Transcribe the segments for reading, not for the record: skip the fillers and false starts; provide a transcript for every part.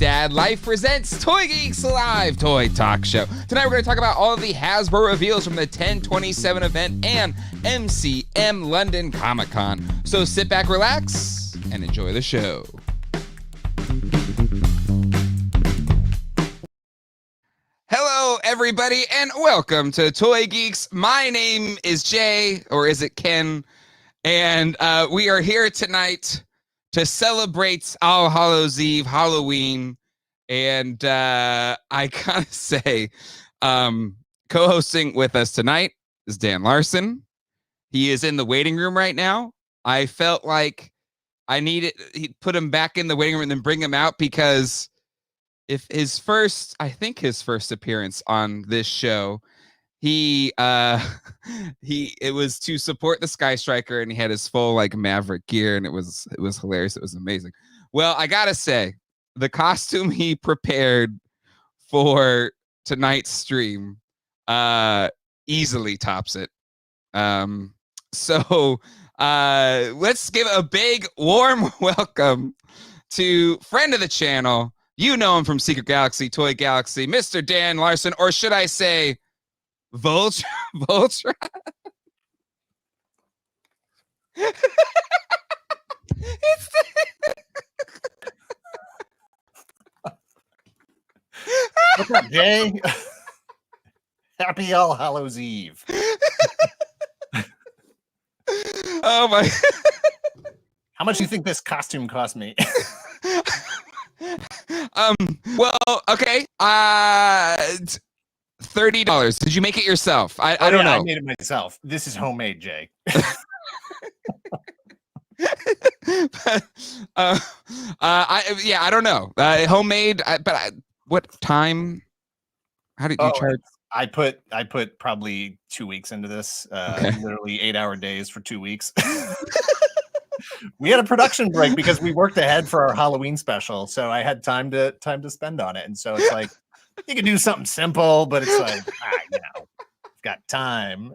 Dad Life presents Toy Geeks Live Toy Talk Show. Tonight we're going to talk about all of the Hasbro reveals from the 10/27 event and MCM London Comic Con. So sit back, relax, and enjoy the show. Hello, everybody, and welcome to Toy Geeks. My name is Jay, or is it Ken? And we are here tonight to celebrate All Hallows Eve, Halloween. And I gotta say, co-hosting with us tonight is Dan Larson. He is in the waiting room right now. I felt like he put him back in the waiting room and then bring him out, because if his first appearance on this show, it was to support the Sky Striker, and he had his full like Maverick gear, and it was hilarious. It was amazing. Well, I gotta say, the costume he prepared for tonight's stream easily tops it. So let's give a big warm welcome to friend of the channel. You know him from Secret Galaxy, Toy Galaxy, Mr. Dan Larson, or should I say Voltron? What's up, Jay? Happy All Hallows Eve. Oh my. How much do you think this costume cost me? Well, okay. $30. Did you make it yourself? I don't know. I made it myself. This is homemade, Jay. I don't know. Homemade, what time? How did you charge? I put probably 2 weeks into this. Literally 8-hour days for 2 weeks. We had a production break because we worked ahead for our Halloween special, so I had time to spend on it. And so it's like, you can do something simple, but it's like, I've got time.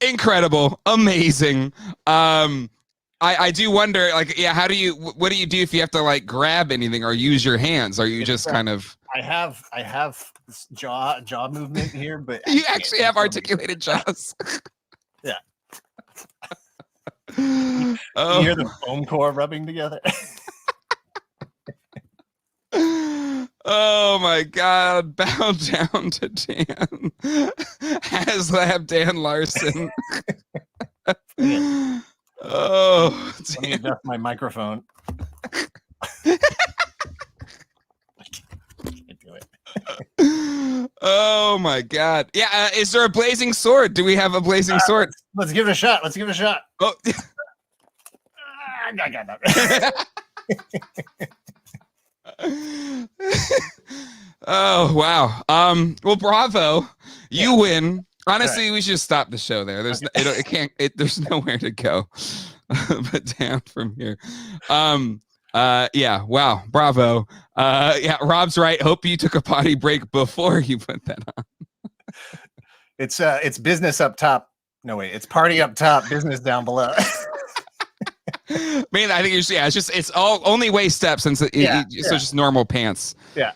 Incredible, amazing. I do wonder, like, what do you do if you have to like grab anything or use your hands? Are you just kind of? I have this jaw movement here, but you actually have articulated jaws. Yeah. Oh. You hear the foam core rubbing together. Oh my God! Bow down to Dan. Haslab Dan Larson. Oh, let me adjust my microphone. Oh my God! Yeah, is there a blazing sword? Do we have a blazing sword? Let's give it a shot. Oh, I got that. Oh wow! Well, bravo! You win. Honestly, we should stop the show there. There's there's nowhere to go but down from here. Yeah, wow, bravo. Yeah, Rob's right. Hope you took a potty break before you put that on. It's business up top. No wait, it's party up top, business down below. Man, I think it's all only waist up, since just normal pants. Yeah.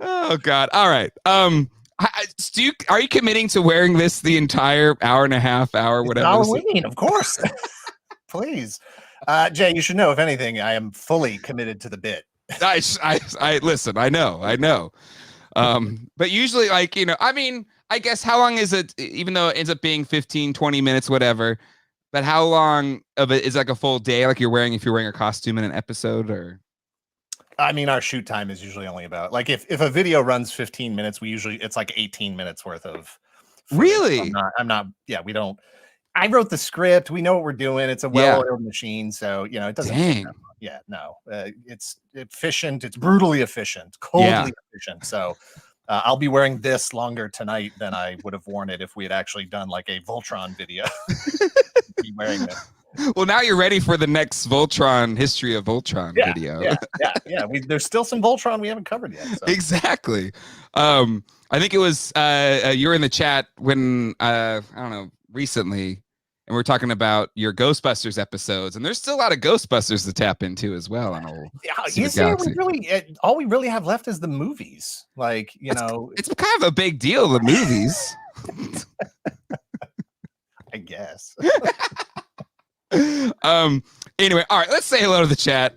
Oh God. All right. Are you committing to wearing this the entire hour and a half, whatever? Halloween, of course. Please. Jay, you should know, if anything, I am fully committed to the bit. I listen, I know. But usually, like, I mean, I guess how long is it, even though it ends up being 15, 20 minutes, whatever, but how long of it is like a full day, like if you're wearing a costume in an episode? Or I mean, our shoot time is usually only about, like, if a video runs 15 minutes, it's like 18 minutes worth of footage. Really? We don't. I wrote the script. We know what we're doing. It's a well-oiled machine, so it doesn't. Dang. It's efficient. It's brutally efficient, coldly efficient. So I'll be wearing this longer tonight than I would have worn it if we had actually done like a Voltron video. Be wearing this. Well, now you're ready for the next Voltron history of Voltron video. Yeah. There's still some Voltron we haven't covered yet. So. Exactly. I think it was you were in the chat when I don't know, recently, and we're talking about your Ghostbusters episodes, and there's still a lot of Ghostbusters to tap into as well. On old all we really have left is the movies. Like, it's kind of a big deal. The movies, I guess. Anyway, all right, let's say hello to the chat.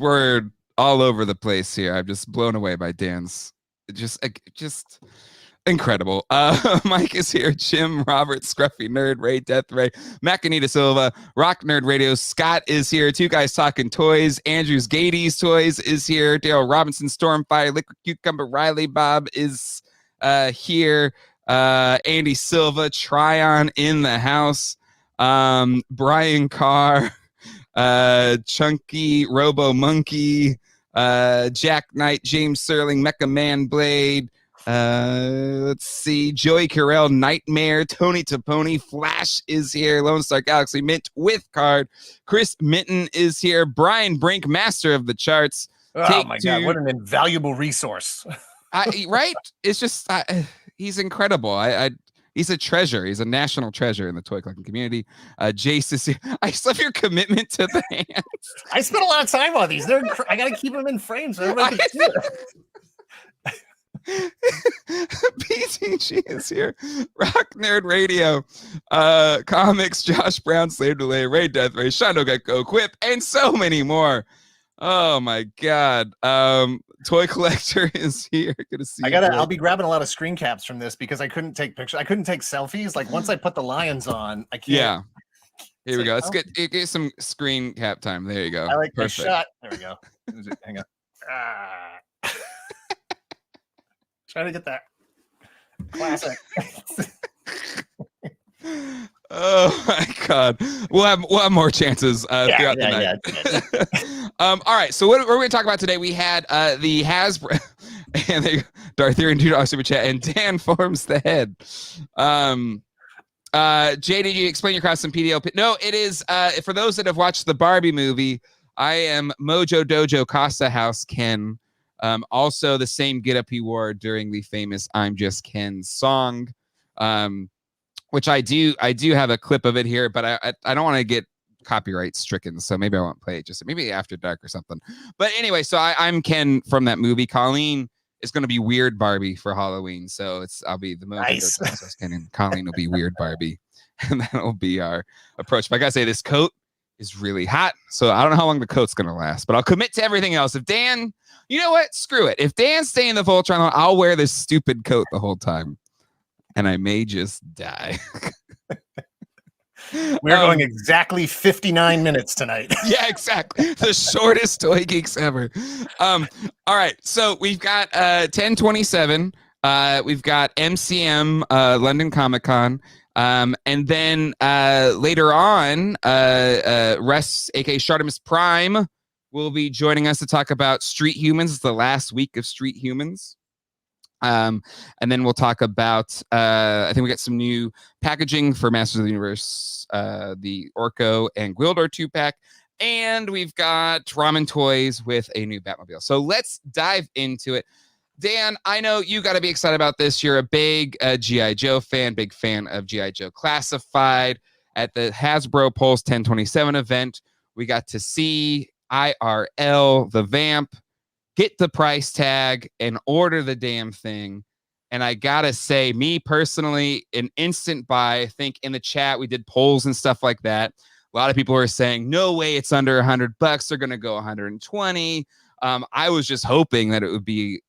We're all over the place here. I'm just blown away by Dan's just incredible. Mike is here. Jim, Robert, Scruffy Nerd, Ray, Death Ray, Macanita Silva, Rock Nerd Radio. Scott is here. Two Guys Talking Toys. Andrew's Gaties Toys is here. Daryl Robinson, Stormfire, Liquid Cucumber, Riley Bob is here. Andy Silva, Tryon in the house. Brian Carr, Chunky, Robo Monkey, Jack Knight, James Serling, Mecha Man Blade. Let's see, Joey Carell, Nightmare, Tony Taponi, Flash is here, Lone Star Galaxy, Mint with card, Chris Minton is here, Brian Brink, Master of the Charts. Oh my God, what an invaluable resource. Right? It's just, he's incredible. He's a treasure. He's a national treasure in the toy collecting community. Jace is here. I just love your commitment to the hands. I spent a lot of time on these. I got to keep them in frames so everybody can see it. PTG is here. Rock Nerd Radio, Comics, Josh Brown, Slave Delay, Ray Death Ray, Shondo Gecko, Quip, and so many more. Oh my God. Toy Collector is here. Good to see you. I'll be grabbing a lot of screen caps from this because I couldn't take pictures. I couldn't take selfies. Like once I put the lions on, I can't. Yeah. Here we go. Let's get some screen cap time. There you go. I like my shot. There we go. Hang on. Trying to get that classic. Oh my God, we'll have more chances throughout the night. All right, so what we're going to talk about today? We had the Hasbro and Darth Theory and $2 super chat, and Dan forms the head. Jay, did you explain your costume PDL? No, it is for those that have watched the Barbie movie. I am Mojo Dojo Casa House Ken. Also the same getup he wore during the famous "I'm Just Ken" song, which I do have a clip of it here, but I don't want to get copyright stricken, so maybe I won't play it. Just maybe after dark or something. But anyway, so I'm Ken from that movie. Colleen is going to be Weird Barbie for Halloween, so I'll be the nice. Ken, and Colleen will be Weird Barbie, and that'll be our approach. But I gotta say, this coat is really hot, so I don't know how long the coat's gonna last, but I'll commit to everything else. If Dan, you know what? Screw it. If Dan's staying the Voltron, I'll wear this stupid coat the whole time, and I may just die. We're going exactly 59 minutes tonight. Yeah, exactly. The shortest Toy Geeks ever. All right, so we've got 10/27. We've got MCM London Comic Con. And then later on, Russ, aka Shartimus Prime, will be joining us to talk about Street Humans. It's the last week of Street Humans. And then we'll talk about, I think we got some new packaging for Masters of the Universe, the Orko and Gwildor 2-pack. And we've got Ramen toys with a new Batmobile. So let's dive into it. Dan, I know you got to be excited about this. You're a big GI Joe fan, big fan of GI Joe Classified. At the Hasbro Pulse 10/27 event, we got to see IRL, the Vamp, get the price tag, and order the damn thing. And I got to say, me personally, an instant buy. I think in the chat, we did polls and stuff like that. A lot of people were saying, no way it's under $100. They're going to go 120. I was just hoping that it would be,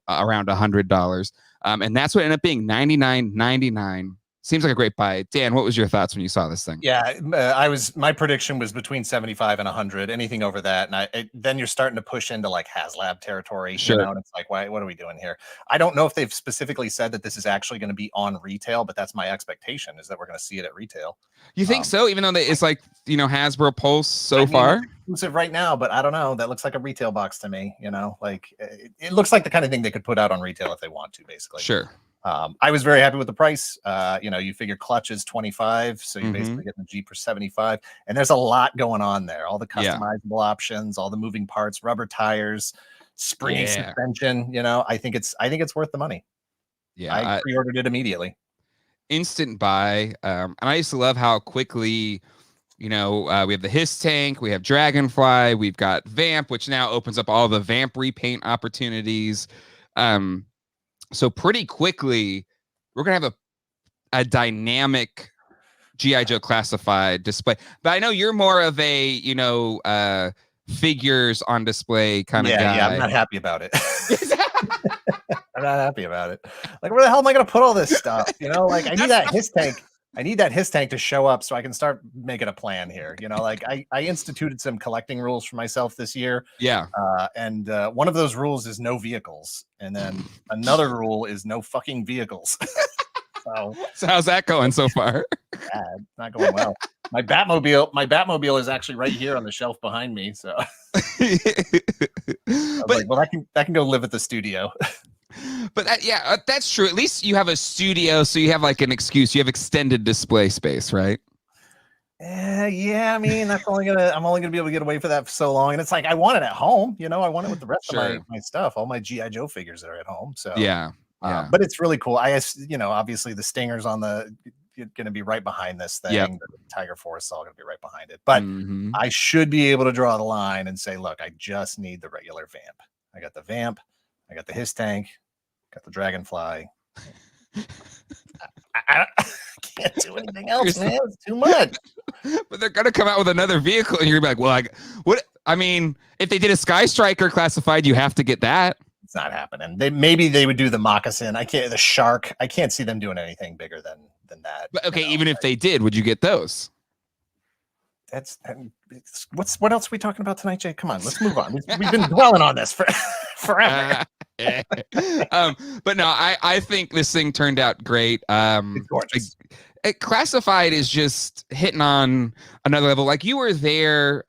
around $100. And that's what ended up being $99.99. Seems like a great buy. Dan, what was your thoughts when you saw this thing? Yeah, my prediction was between 75 and 100, anything over that. And then you're starting to push into like Haslab territory, sure. And it's like, what are we doing here? I don't know if they've specifically said that this is actually going to be on retail, but that's my expectation, is that we're going to see it at retail. You think so? Even though it's like, Hasbro Pulse so far? It's exclusive right now, but I don't know. That looks like a retail box to me, like it looks like the kind of thing they could put out on retail if they want to, basically. Sure. I was very happy with the price. You figure clutch is 25, so you're basically getting the Jeep for 75, and there's a lot going on there. All the customizable options, all the moving parts, rubber tires, springy suspension. I think it's worth the money. Yeah, I pre-ordered it immediately. instant buy. And I used to love how quickly, we have the Hiss Tank, we have Dragonfly, we've got Vamp, which now opens up all the Vamp repaint opportunities. So pretty quickly, we're going to have a dynamic GI Joe classified display. But I know you're more of a, figures on display kind of guy. Yeah, I'm not happy about it. I'm not happy about it. Like, where the hell am I going to put all this stuff? Like I need that Hiss Tank. I need that Hiss Tank to show up so I can start making a plan here. Like I instituted some collecting rules for myself this year. Yeah. And one of those rules is no vehicles. And then another rule is no fucking vehicles. So how's that going so far? Bad. Not going well. My Batmobile is actually right here on the shelf behind me. So that can go live at the studio. But that's true. At least you have a studio, so you have like an excuse. You have extended display space, right? Yeah. I mean, I'm only gonna be able to get away for that for so long. And it's like I want it at home. I want it with the rest of my stuff, all my GI Joe figures that are at home. So yeah. But it's really cool. Obviously the Stinger's on the going to be right behind this thing. Yep. The Tiger Force is all going to be right behind it. But I should be able to draw the line and say, look, I just need the regular Vamp. I got the Vamp. I got the Hiss Tank. Got the Dragonfly. I can't do anything else, man. It's too much. But they're going to come out with another vehicle, and you're going to be like, well, what? I mean, if they did a Sky Striker classified, you have to get that. It's not happening. Maybe they would do the Moccasin. The Shark. I can't see them doing anything bigger than that. But okay, even if they did, would you get those? What else are we talking about tonight, Jay? Come on, let's move on. We've been dwelling on this for forever. But no, I think this thing turned out great. It's gorgeous. Classified is just hitting on another level. Like you were there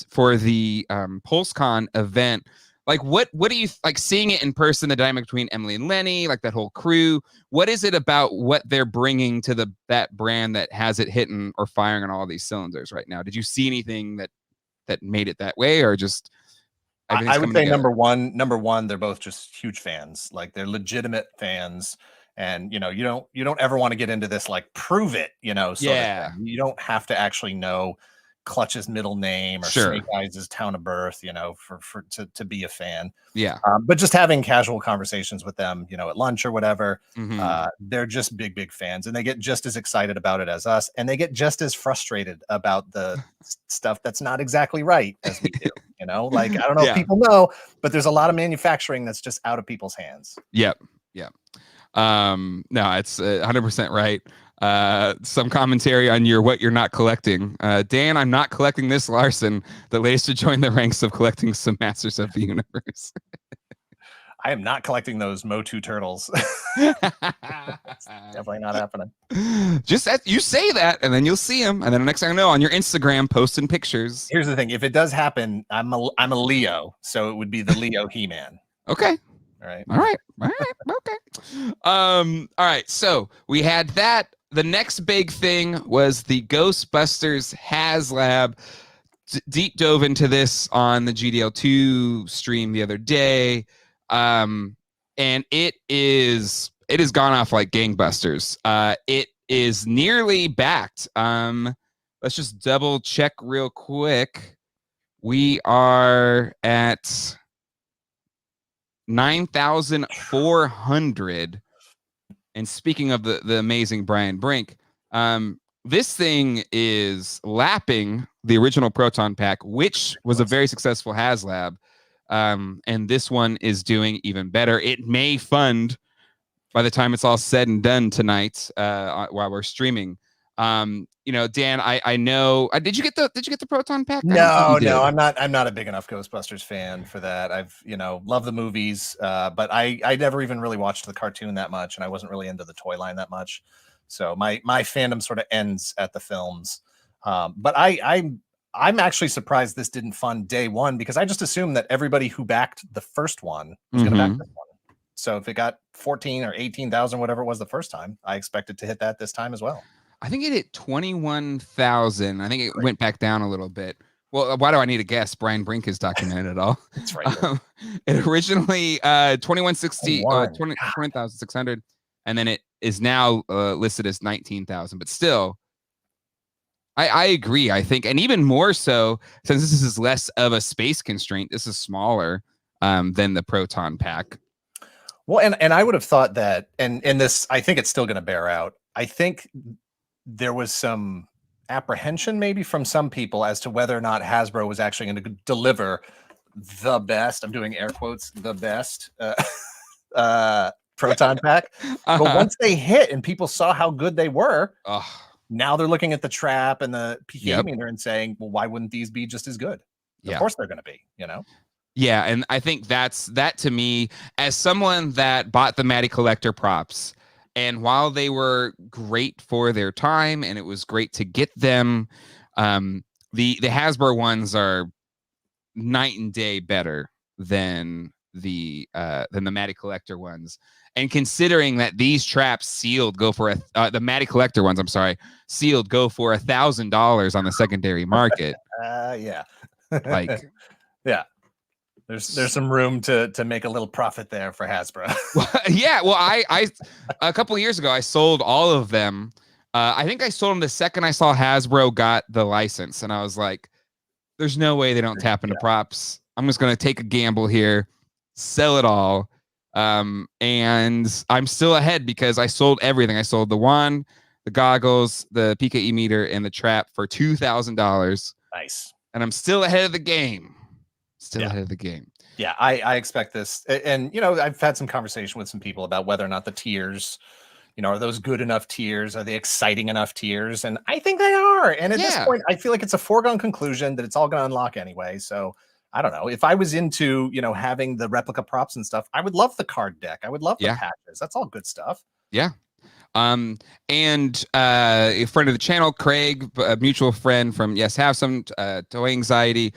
for the PulseCon event. Like what do you like seeing it in person, the dynamic between Emily and Lenny, like that whole crew? What is it about what they're bringing to that brand that has it hitting or firing on all these cylinders right now? Did you see anything that made it that way, or just I would say together? number one, they're both just huge fans. Like they're legitimate fans. And you don't ever want to get into this like prove it, so you don't have to actually know Clutch's middle name or Snake Eyes' town of birth, to be a fan. Yeah. But just having casual conversations with them, at lunch or whatever, they're just big fans, and they get just as excited about it as us, and they get just as frustrated about the stuff that's not exactly right as we do. Like I don't know if people know, but there's a lot of manufacturing that's just out of people's hands. Yep. No, it's 100% right. Some commentary on what you're not collecting. Dan, I'm not collecting this Larson, the latest to join the ranks of collecting some Masters of the Universe. I am not collecting those Motu turtles. That's definitely not happening. Just you say that, and then you'll see them, and then the next thing I know, on your Instagram, posting pictures. Here's the thing: if it does happen, I'm a Leo, so it would be the Leo He-Man. Okay. All right. Okay. All right. So we had that. The next big thing was the Ghostbusters Haslab. Deep dove into this on the GDL2 stream the other day. And it has gone off like gangbusters. It is nearly backed. Let's just double check real quick. We are at 9,400. And speaking of the amazing Brian Brink, this thing is lapping the original Proton Pack, which was a very successful Haslab. And this one is doing even better. It may fund by the time it's all said and done tonight while we're streaming. Dan, I know. Did you get the Proton Pack? No, I'm not a big enough Ghostbusters fan for that. I've love the movies, but I never even really watched the cartoon that much, and I wasn't really into the toy line that much. So my fandom sort of ends at the films. But I'm actually surprised this didn't fund day one, because I just assumed that everybody who backed the first one was going to back this one. So if it got 14 or 18,000, whatever it was the first time, I expected to hit that this time as well. I think it hit 21,000. I think it went back down a little bit. Well, why do I need a guess? Brian Brink is documented it all. That's right. It originally 21,600, and then it is now listed as 19,000, but still, I agree. I think, and even more so since this is less of a space constraint, this is smaller than the Proton Pack. Well, and I would have thought that, and this, I think it's still going to bear out. I think there was some apprehension maybe from some people as to whether or not Hasbro was actually going to deliver the best, I'm doing air quotes, the best Proton Pack. But once they hit and people saw how good they were, now they're looking at the trap and the PK meter and saying, well, why wouldn't these be just as good? Of course they're going to be, you know? Yeah, and I think that to me, as someone that bought the Matty Collector props, and while they were great for their time and it was great to get them, the Hasbro ones are night and day better than the Matty Collector ones. And considering that these traps sealed go for the Matty Collector ones, I'm sorry, sealed go for $1,000 on the secondary market. Yeah. Like, yeah. There's some room to make a little profit there for Hasbro. Yeah. Well, I a couple of years ago, I sold all of them. I think I sold them the second I saw Hasbro got the license. And I was like, there's no way they don't tap into props. I'm just going to take a gamble here, sell it all. And I'm still ahead because I sold everything. I sold the wand, the goggles, the PKE meter, and the trap for $2,000. Nice. And I'm still ahead of the game. Ahead of the game. Yeah, I expect this. And, you know, I've had some conversation with some people about whether or not the tiers, you know, are those good enough tiers? Are they exciting enough tiers? And I think they are. And at this point, I feel like it's a foregone conclusion that it's all going to unlock anyway. So I don't know. If I was into, you know, having the replica props and stuff, I would love the card deck. I would love the patches. That's all good stuff. Yeah. And a friend of the channel, Craig, a mutual friend from Yes Have Some, Toy Anxiety,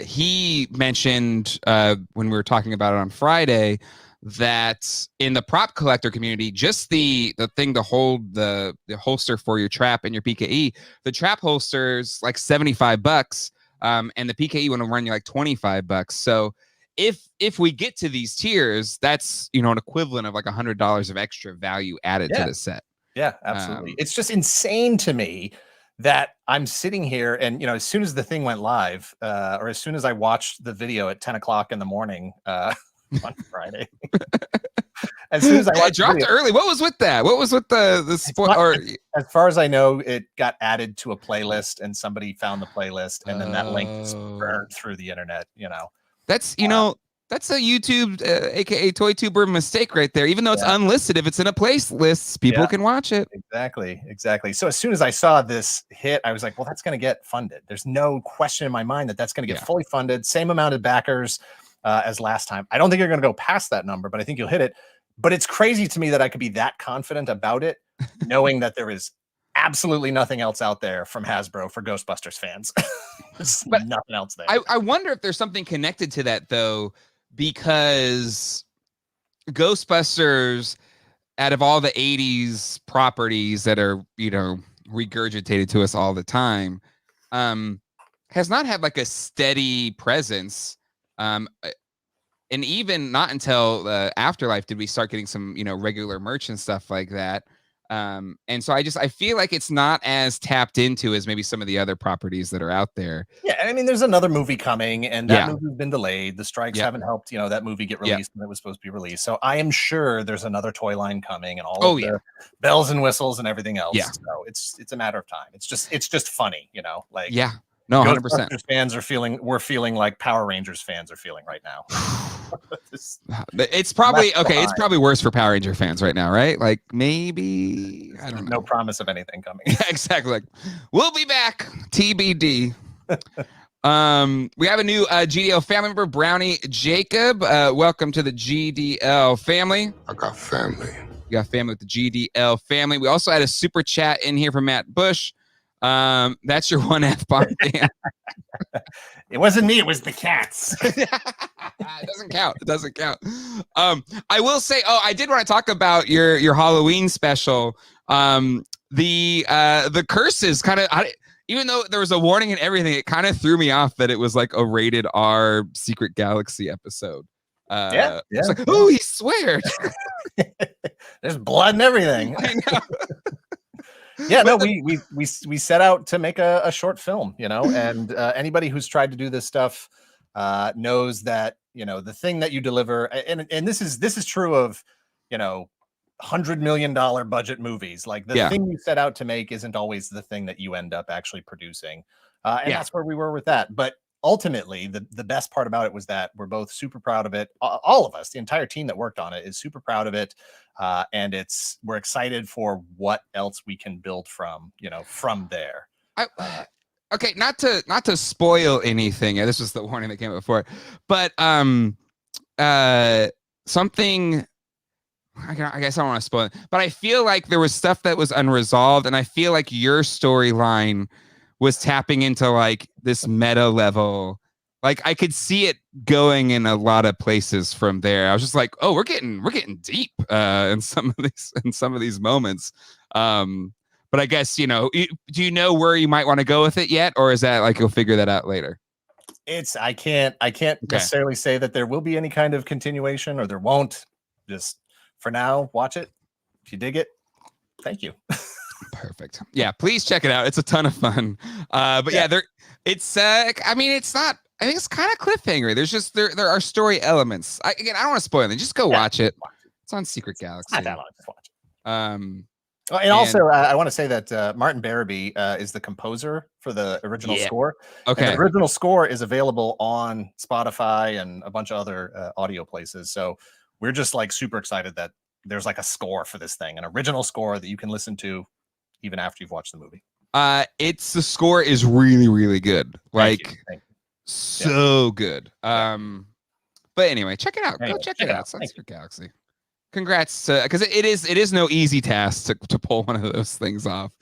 he mentioned when we were talking about it on Friday that in the prop collector community, just the thing to hold the holster for your trap and your PKE, the trap holster's like $75. And the PKE one will run you like $25. So if we get to these tiers, that's, you know, an equivalent of like $100 of extra value added to the set. Yeah, absolutely. It's just insane to me that I'm sitting here and, you know, as soon as the thing went live, or as soon as I watched the video at 10 o'clock in the morning on Friday, as soon as I watched, dropped early. What was with that? What was with the sport? Or as far as I know, it got added to a playlist and somebody found the playlist and then that link just burned through the internet, you know. That's, you know, that's a YouTube, aka ToyTuber mistake right there. Even though it's unlisted, if it's in a playlist, people can watch it. Exactly. So as soon as I saw this hit, I was like, well, that's going to get funded. There's no question in my mind that that's going to get fully funded. Same amount of backers as last time. I don't think you're going to go past that number, but I think you'll hit it. But it's crazy to me that I could be that confident about it, knowing that there is absolutely nothing else out there from Hasbro for Ghostbusters fans. There's nothing else there. I wonder if there's something connected to that, though, because Ghostbusters, out of all the 80s properties that are, you know, regurgitated to us all the time, has not had like a steady presence. And even not until Afterlife did we start getting some, you know, regular merch and stuff like that. And so I feel like it's not as tapped into as maybe some of the other properties that are out there. Yeah, I mean, there's another movie coming, and that movie's been delayed. The strikes haven't helped, you know, that movie get released when it was supposed to be released. So I am sure there's another toy line coming, and all of the bells and whistles and everything else. Yeah. So it's a matter of time. It's just funny, you know, like no, 100%. Fans are we're feeling like Power Rangers fans are feeling right now. It's probably it's probably worse for Power Ranger fans right now, right? Like maybe I don't know. No promise of anything coming. Yeah, exactly. Like, we'll be back. TBD. We have a new GDL family member, Brownie Jacob. Welcome to the GDL family. I got family. You got family with the GDL family. We also had a super chat in here from Matt Bush. That's your one F-bomb, Dan. It wasn't me, it was the cats. It doesn't count. I will say, I did want to talk about your Halloween special. The curses kind of, even though there was a warning and everything, it kind of threw me off that it was like a rated R Secret Galaxy episode. It's like, oh, he swears. There's blood and everything. I know. Yeah, no, we set out to make a short film, and anybody who's tried to do this stuff knows that, the thing that you deliver, and this is true of, $100 million budget movies. Like the thing you set out to make isn't always the thing that you end up actually producing. And that's where we were with that. But ultimately, the best part about it was that we're both super proud of it. All of us, the entire team that worked on it, is super proud of it. And we're excited for what else we can build from there. Okay, not to spoil anything. This was the warning that came before, but something. I guess I don't want to spoil it, but I feel like there was stuff that was unresolved, and I feel like your storyline was tapping into like this meta level. Like I could see it going in a lot of places from there. I was just like, oh, we're getting deep in some of these moments. But I guess, do you know where you might want to go with it yet, or is that like you'll figure that out later? I can't necessarily say that there will be any kind of continuation or there won't. Just for now, watch it. If you dig it, thank you. Perfect. Yeah, please check it out. It's a ton of fun. But it's not. I think it's kind of cliffhanger. There are story elements. I don't want to spoil it. Just go watch it. It's on Secret Galaxy. Not that long. Just watch it. And also, I want to say that Martin Barabee is the composer for the original score. Okay. And the original score is available on Spotify and a bunch of other audio places. So we're just like super excited that there's like a score for this thing, an original score that you can listen to even after you've watched the movie. The score is really, really good. Thank you. So good. But anyway, check it out. Anyway, Go check it out. It's on Secret Galaxy. Congrats, because it is no easy task to pull one of those things off,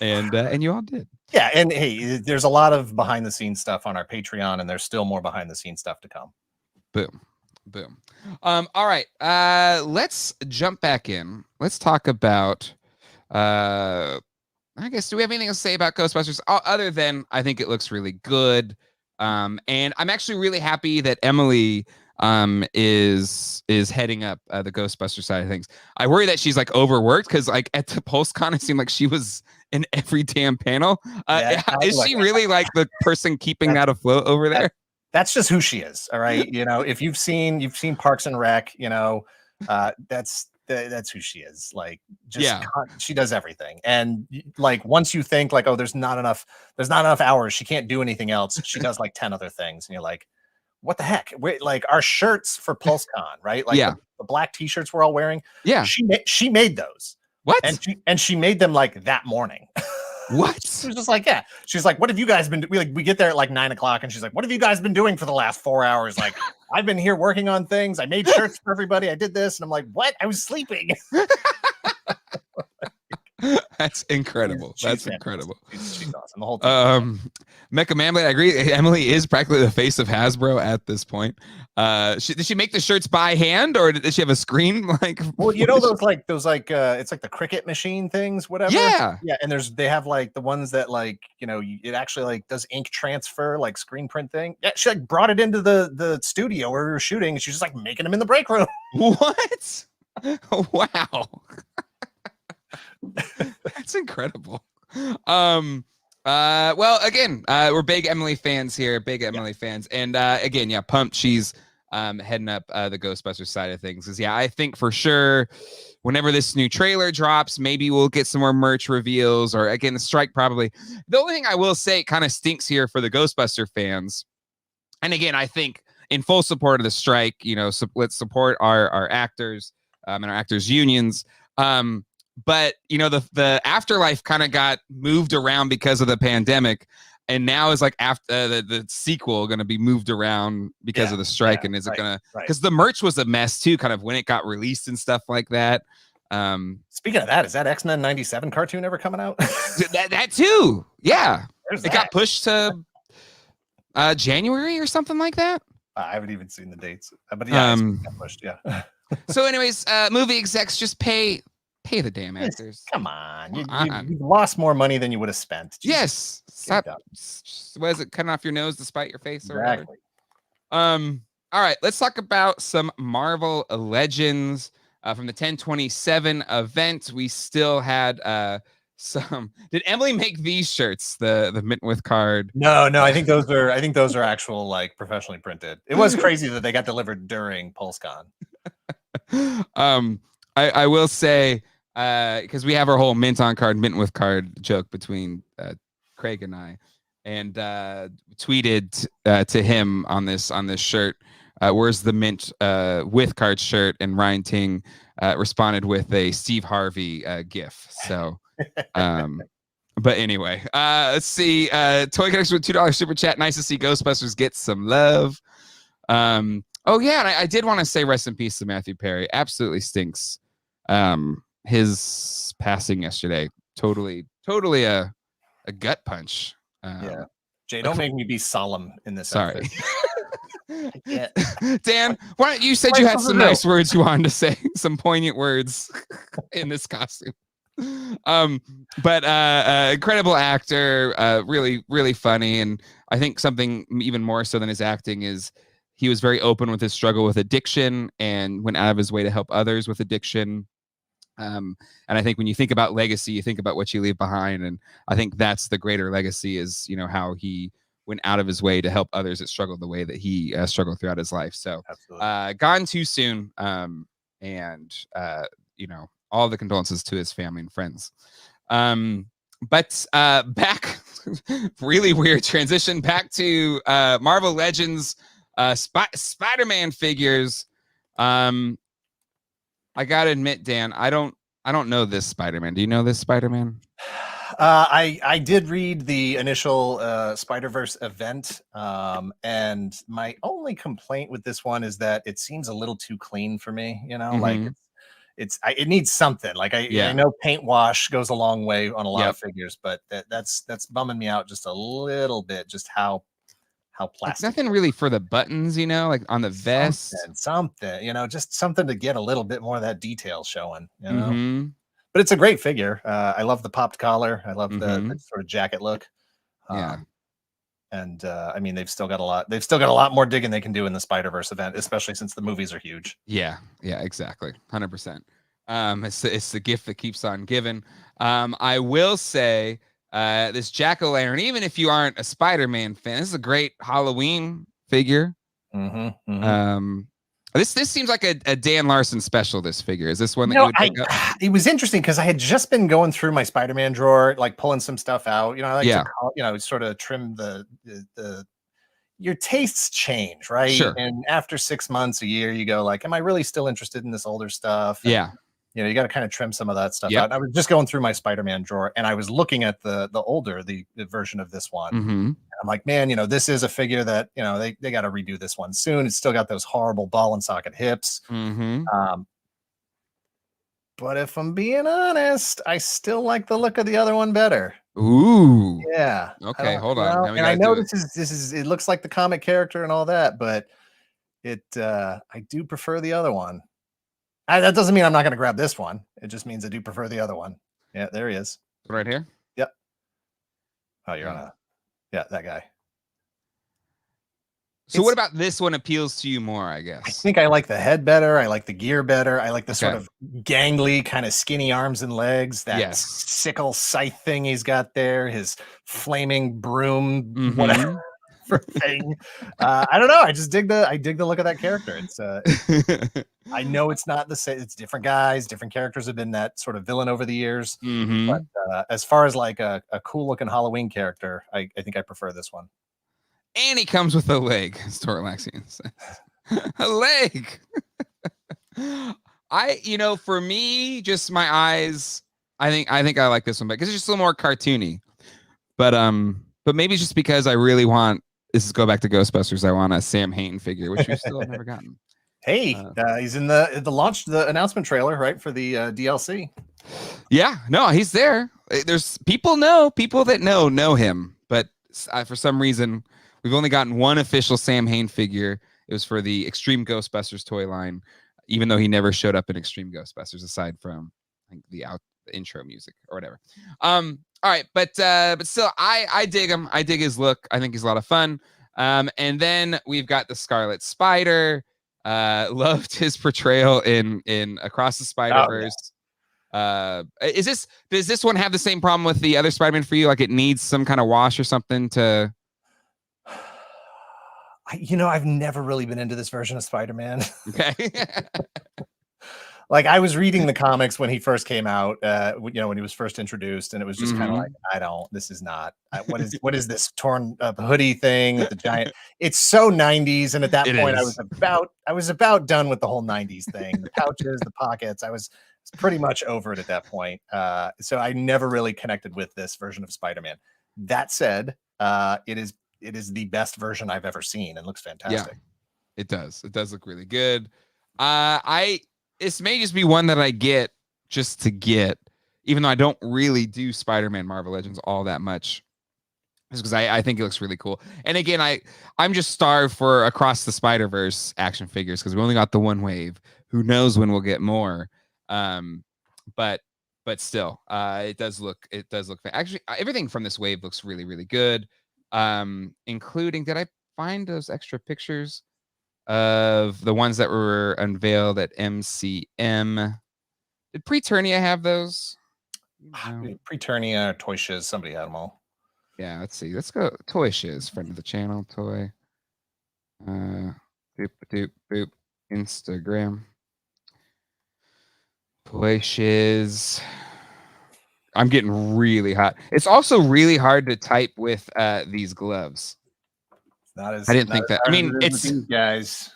and you all did. Yeah, and hey, there's a lot of behind the scenes stuff on our Patreon, and there's still more behind the scenes stuff to come. Boom. All right, let's jump back in. Let's talk about. I guess, do we have anything to say about Ghostbusters other than I think it looks really good, and I'm actually really happy that Emily is heading up the Ghostbuster side of things. I worry that she's like overworked, because like at the PulseCon it seemed like she was in every damn panel. Is she really like the person keeping that afloat over there? That's just who she is. All right. If you've seen Parks and Rec, that's who she is. Like, she does everything. And like, once you think like, oh, there's not enough hours, she can't do anything else, she does like 10 other things. And you're like, what the heck? Like our shirts for PulseCon, right? Like the black t-shirts we're all wearing. Yeah. She made those. What? And she made them like that morning. What? She was just like, yeah. She's like, what have you guys been doing? We get there at like 9:00, and she's like, what have you guys been doing for the last 4 hours? Like, I've been here working on things. I made shirts for everybody. I did this. And I'm like, what? I was sleeping. That's incredible. That's incredible. She's awesome. The whole time. Mecha Mamley, I agree. Emily is practically the face of Hasbro at this point. Did she make the shirts by hand, or did she have a screen? Like, well, those it's like the Cricut machine things, whatever. Yeah. And they have like the ones that like, it actually like does ink transfer, like screen print thing. Yeah, she like brought it into the studio where we were shooting, and she was just like making them in the break room. What? Wow. That's incredible. Well, again, we're big Emily fans here, fans, and again, pumped she's heading up the Ghostbusters side of things. Because I think for sure, whenever this new trailer drops, maybe we'll get some more merch reveals, or again, the strike probably. The only thing I will say kind of stinks here for the Ghostbuster fans, and again, I think in full support of the strike, let's support our actors and our actors unions. But the afterlife kind of got moved around because of the pandemic, and now is like after the sequel going to be moved around because of the strike. And is it gonna, because the merch was a mess too, kind of when it got released and stuff like that. Speaking of that, is that X-Men 97 cartoon ever coming out? that too. Yeah. It got pushed to January or something like that. I haven't even seen the dates, but it got pushed. Yeah. So anyways, movie execs, just pay the damn actors. Come on. You lost more money than you would have spent. Yes. Stop. What is it? Cutting off your nose to spite your face or whatever? All right, let's talk about some Marvel Legends from the 1027 event. We still had some. Did Emily make these shirts? The mint with card. No, I think those are actual, like, professionally printed. It was crazy that they got delivered during PulseCon. I will say, because we have our whole mint on card, mint with card joke between Craig and I, and tweeted to him on this shirt, where's the mint with card shirt, and Ryan Ting responded with a Steve Harvey gif. So but anyway, let's see. Toy Geeks with $2 super chat. Nice to see Ghostbusters get some love. Oh yeah, and I did want to say rest in peace to Matthew Perry. Absolutely stinks. His passing yesterday, totally a gut punch. Yeah, Jay, don't make me be solemn in this. Sorry. Outfit. Dan, why don't you said you had some nice words you wanted to say, some poignant words in this costume. But incredible actor, really funny, and I think something even more so than his acting is he was very open with his struggle with addiction and went out of his way to help others with addiction. And I think when you think about legacy, you think about what you leave behind, and I think that's the greater legacy is, you know, how he went out of his way to help others that struggled the way that he struggled throughout his life. So gone too soon, and you know, all the condolences to his family and friends. But back, really weird transition back to Marvel Legends, Spider-Man figures. I gotta admit, Dan, I don't know this Spider-Man. Do you know this Spider-Man? I did read the initial Spider-Verse event, and my only complaint with this one is that it seems a little too clean for me. You know, like it needs something. Like I know paint wash goes a long way on a lot of figures, but that's bumming me out just a little bit. Just how plastic. Like nothing really for the buttons, you know, like on the vest. Something, you know, just something to get a little bit more of that detail showing. You know, but it's a great figure. I love the popped collar. I love the sort of jacket look. And I mean, they've still got a lot more digging they can do in the Spider-Verse event, especially since the movies are huge. Yeah, exactly. 100%. It's the gift that keeps on giving. I will say this jack-o'-lantern, even if you aren't a Spider-Man fan, this is a great Halloween figure. This seems like a Dan Larson special. This figure, is this one that you would pick up? It was interesting because I had just been going through my Spider-Man drawer, like pulling some stuff out. You know, I like to you know, sort of trim the your tastes change, right? Sure. And after 6 months, a year, you go like, am I really still interested in this older stuff? And, you know, you got to kind of trim some of that stuff out. And I was just going through my Spider-Man drawer, and I was looking at the older the version of this one. And I'm like, man, you know, this is a figure that, you know, they got to redo this one soon. It's still got those horrible ball and socket hips. But if I'm being honest, I still like the look of the other one better. Ooh. Yeah. Okay, hold on. And I know this is it looks like the comic character and all that, but I do prefer the other one. That doesn't mean I'm not going to grab this one. It just means I do prefer the other one. Yeah, there he is. Right here? Yep. Oh, you're on a... Yeah, that guy. So what about this one appeals to you more, I guess? I think I like the head better. I like the gear better. I like the sort of gangly, kind of skinny arms and legs. That sickle scythe thing he's got there. His flaming broom, whatever thing. I don't know. I dig the look of that character. It's I know it's not the same. It's different guys. Different characters have been that sort of villain over the years. But as far as like a cool looking Halloween character, I think I prefer this one. And he comes with a leg. Storlaxian says. A leg. For me, just my eyes. I think I like this one because it's just a little more cartoony. But maybe just because I really want. This is go back to Ghostbusters. I want a Sam Hain figure, which we still have never gotten. Hey, he's in the announcement trailer, right, for the DLC. Yeah, no, he's there. There's people that know him, but for some reason. We've only gotten one official Sam Hain figure. It was for the Extreme Ghostbusters toy line, even though he never showed up in Extreme Ghostbusters aside from I think the intro music or whatever. All right, but still, I dig him. I dig his look. I think he's a lot of fun. And then we've got the Scarlet Spider. Loved his portrayal in Across the Spider-Verse. Does this one have the same problem with the other Spider-Man for you? Like it needs some kind of wash or something to... I've never really been into this version of Spider-Man. Okay. Like I was reading the comics when he first came out, when he was first introduced, and it was just kind of like, this is not, what is this torn up hoodie thing with the giant, it's so 90s. And at that point I was about done with the whole 90s thing, the pouches, the pockets. I was pretty much over it at that point. So I never really connected with this version of Spider-Man. That said, it is the best version I've ever seen and looks fantastic. Yeah, it does look really good. This may just be one that I get just to get, even though I don't really do Spider-Man Marvel Legends all that much, just because I think it looks really cool. And again, I'm just starved for Across the Spider-Verse action figures because we only got the one wave. Who knows when we'll get more? But still, it does look. Actually, everything from this wave looks really, really good. Including, did I find those extra pictures of the ones that were unveiled at MCM? Did Preternia have those? No. Preternia or Toy Shiz, somebody had them all. Yeah, let's see. Let's go Toy Shiz, friend of the channel, Toy. Boop, boop, boop. Instagram. Toy Shiz. I'm getting really hot. It's also really hard to type with these gloves. I didn't think that. I mean, it's guys.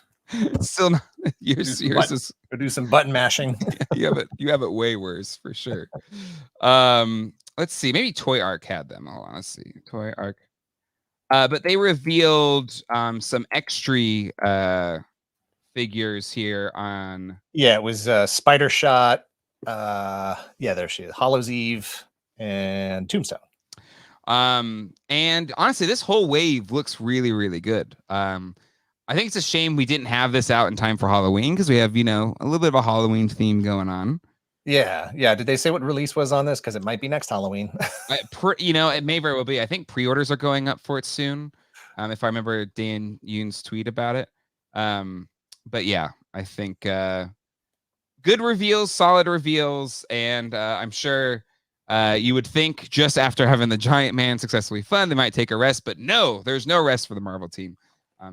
Still not. Yours is. Do some button mashing. You have it way worse for sure. Let's see. Maybe Toy Arc had them. Hold on. Let's see. Toy Arc. But they revealed some extra figures here on. Yeah, it was Spider Shot. There she is. Hollow's Eve and Tombstone. And honestly, this whole wave looks really, really good. I think it's a shame we didn't have this out in time for Halloween because we have, a little bit of a Halloween theme going on. Yeah. Did they say what release was on this? Because it might be next Halloween. It may very well be. I think pre-orders are going up for it soon. If I remember Dan Yoon's tweet about it. But yeah, I think good reveals, solid reveals, and I'm sure you would think just after having the Giant Man successfully fund, they might take a rest, but no, there's no rest for the Marvel team.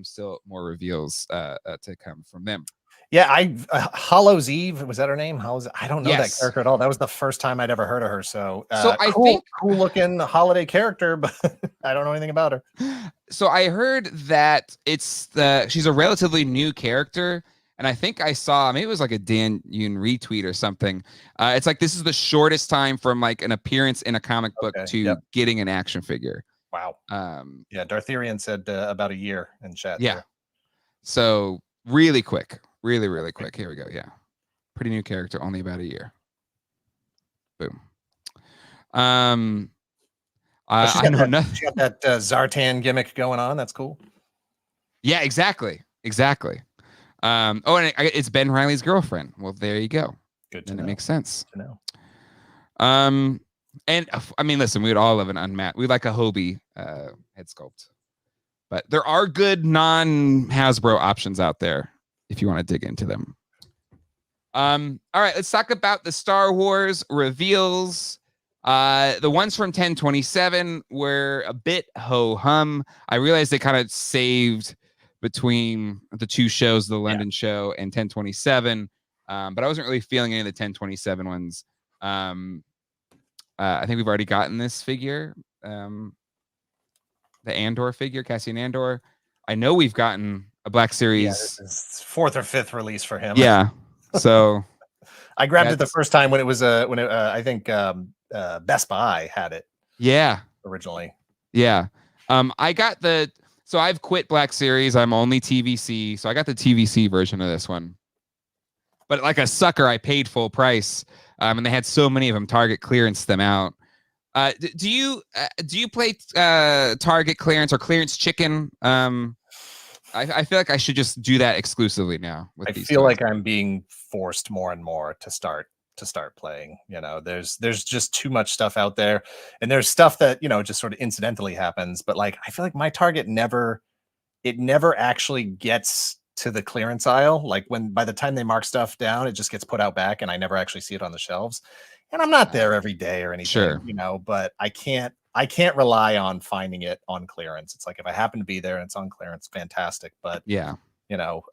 Still more reveals to come from them. Yeah, Hollow's Eve, was that her name? I don't know that character at all. That was the first time I'd ever heard of her. So I think cool looking holiday character, but I don't know anything about her. So I heard that she's a relatively new character. And I think I saw, maybe it was like a Dan Yoon retweet or something. It's like this is the shortest time from like an appearance in a comic book to getting an action figure. Wow. Dartherian said about a year in chat. Yeah. There. So really quick. Really, really quick. Here we go. Yeah. Pretty new character, only about a year. Boom. I know nothing. She got that Zartan gimmick going on. That's cool. Yeah, exactly. And it's Ben Reilly's girlfriend. Well, there you go. Good to know. It makes sense. To know. And I mean, listen, we would all love an unmatched. We like a Hobie head sculpt, but there are good non-Hasbro options out there if you want to dig into them. All right, let's talk about the Star Wars reveals. The ones from 1027 were a bit ho-hum. I realized they kind of saved between the two shows, the London show and 1027, but I wasn't really feeling any of the 1027 ones. I think we've already gotten this figure, the Andor figure, Cassian Andor. I know we've gotten a Black Series. Yeah, this is 4th or 5th release for him. Yeah, so I grabbed it the first time when it was I think Best Buy had it. Yeah, originally. Yeah, I got so I've quit Black Series. I'm only TVC, so I got the TVC version of this one. But like a sucker, I paid full price, and they had so many of them. Target clearance them out. Do you play Target clearance or clearance chicken? I feel like I should just do that exclusively now. I feel like I'm being forced more and more to start playing. There's just too much stuff out there, and there's stuff that just sort of incidentally happens. But like, I feel like my Target never it never actually gets to the clearance aisle. Like by the time they mark stuff down, it just gets put out back, and I never actually see it on the shelves. And I'm not there every day or anything, Sure. you know, but I can't rely on finding it on clearance. It's like if I happen to be there and it's on clearance, fantastic. But yeah, you know,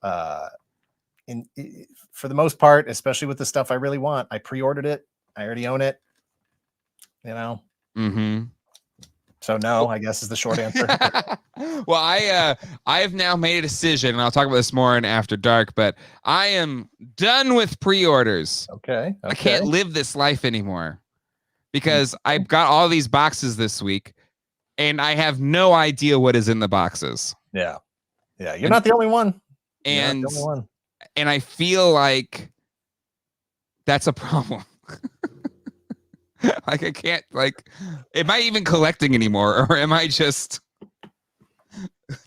for the most part, especially with the stuff I really want, I pre-ordered it. I already own it. You know. Mm-hmm. So no, I guess is the short answer. Well, I have now made a decision, and I'll talk about this more in After Dark, but I am done with pre-orders. Okay. I can't live this life anymore because I've got all these boxes this week, and I have no idea what is in the boxes. Yeah. You're not the only one. And I feel like that's a problem. Like I can't, like, am I even collecting anymore, or am I just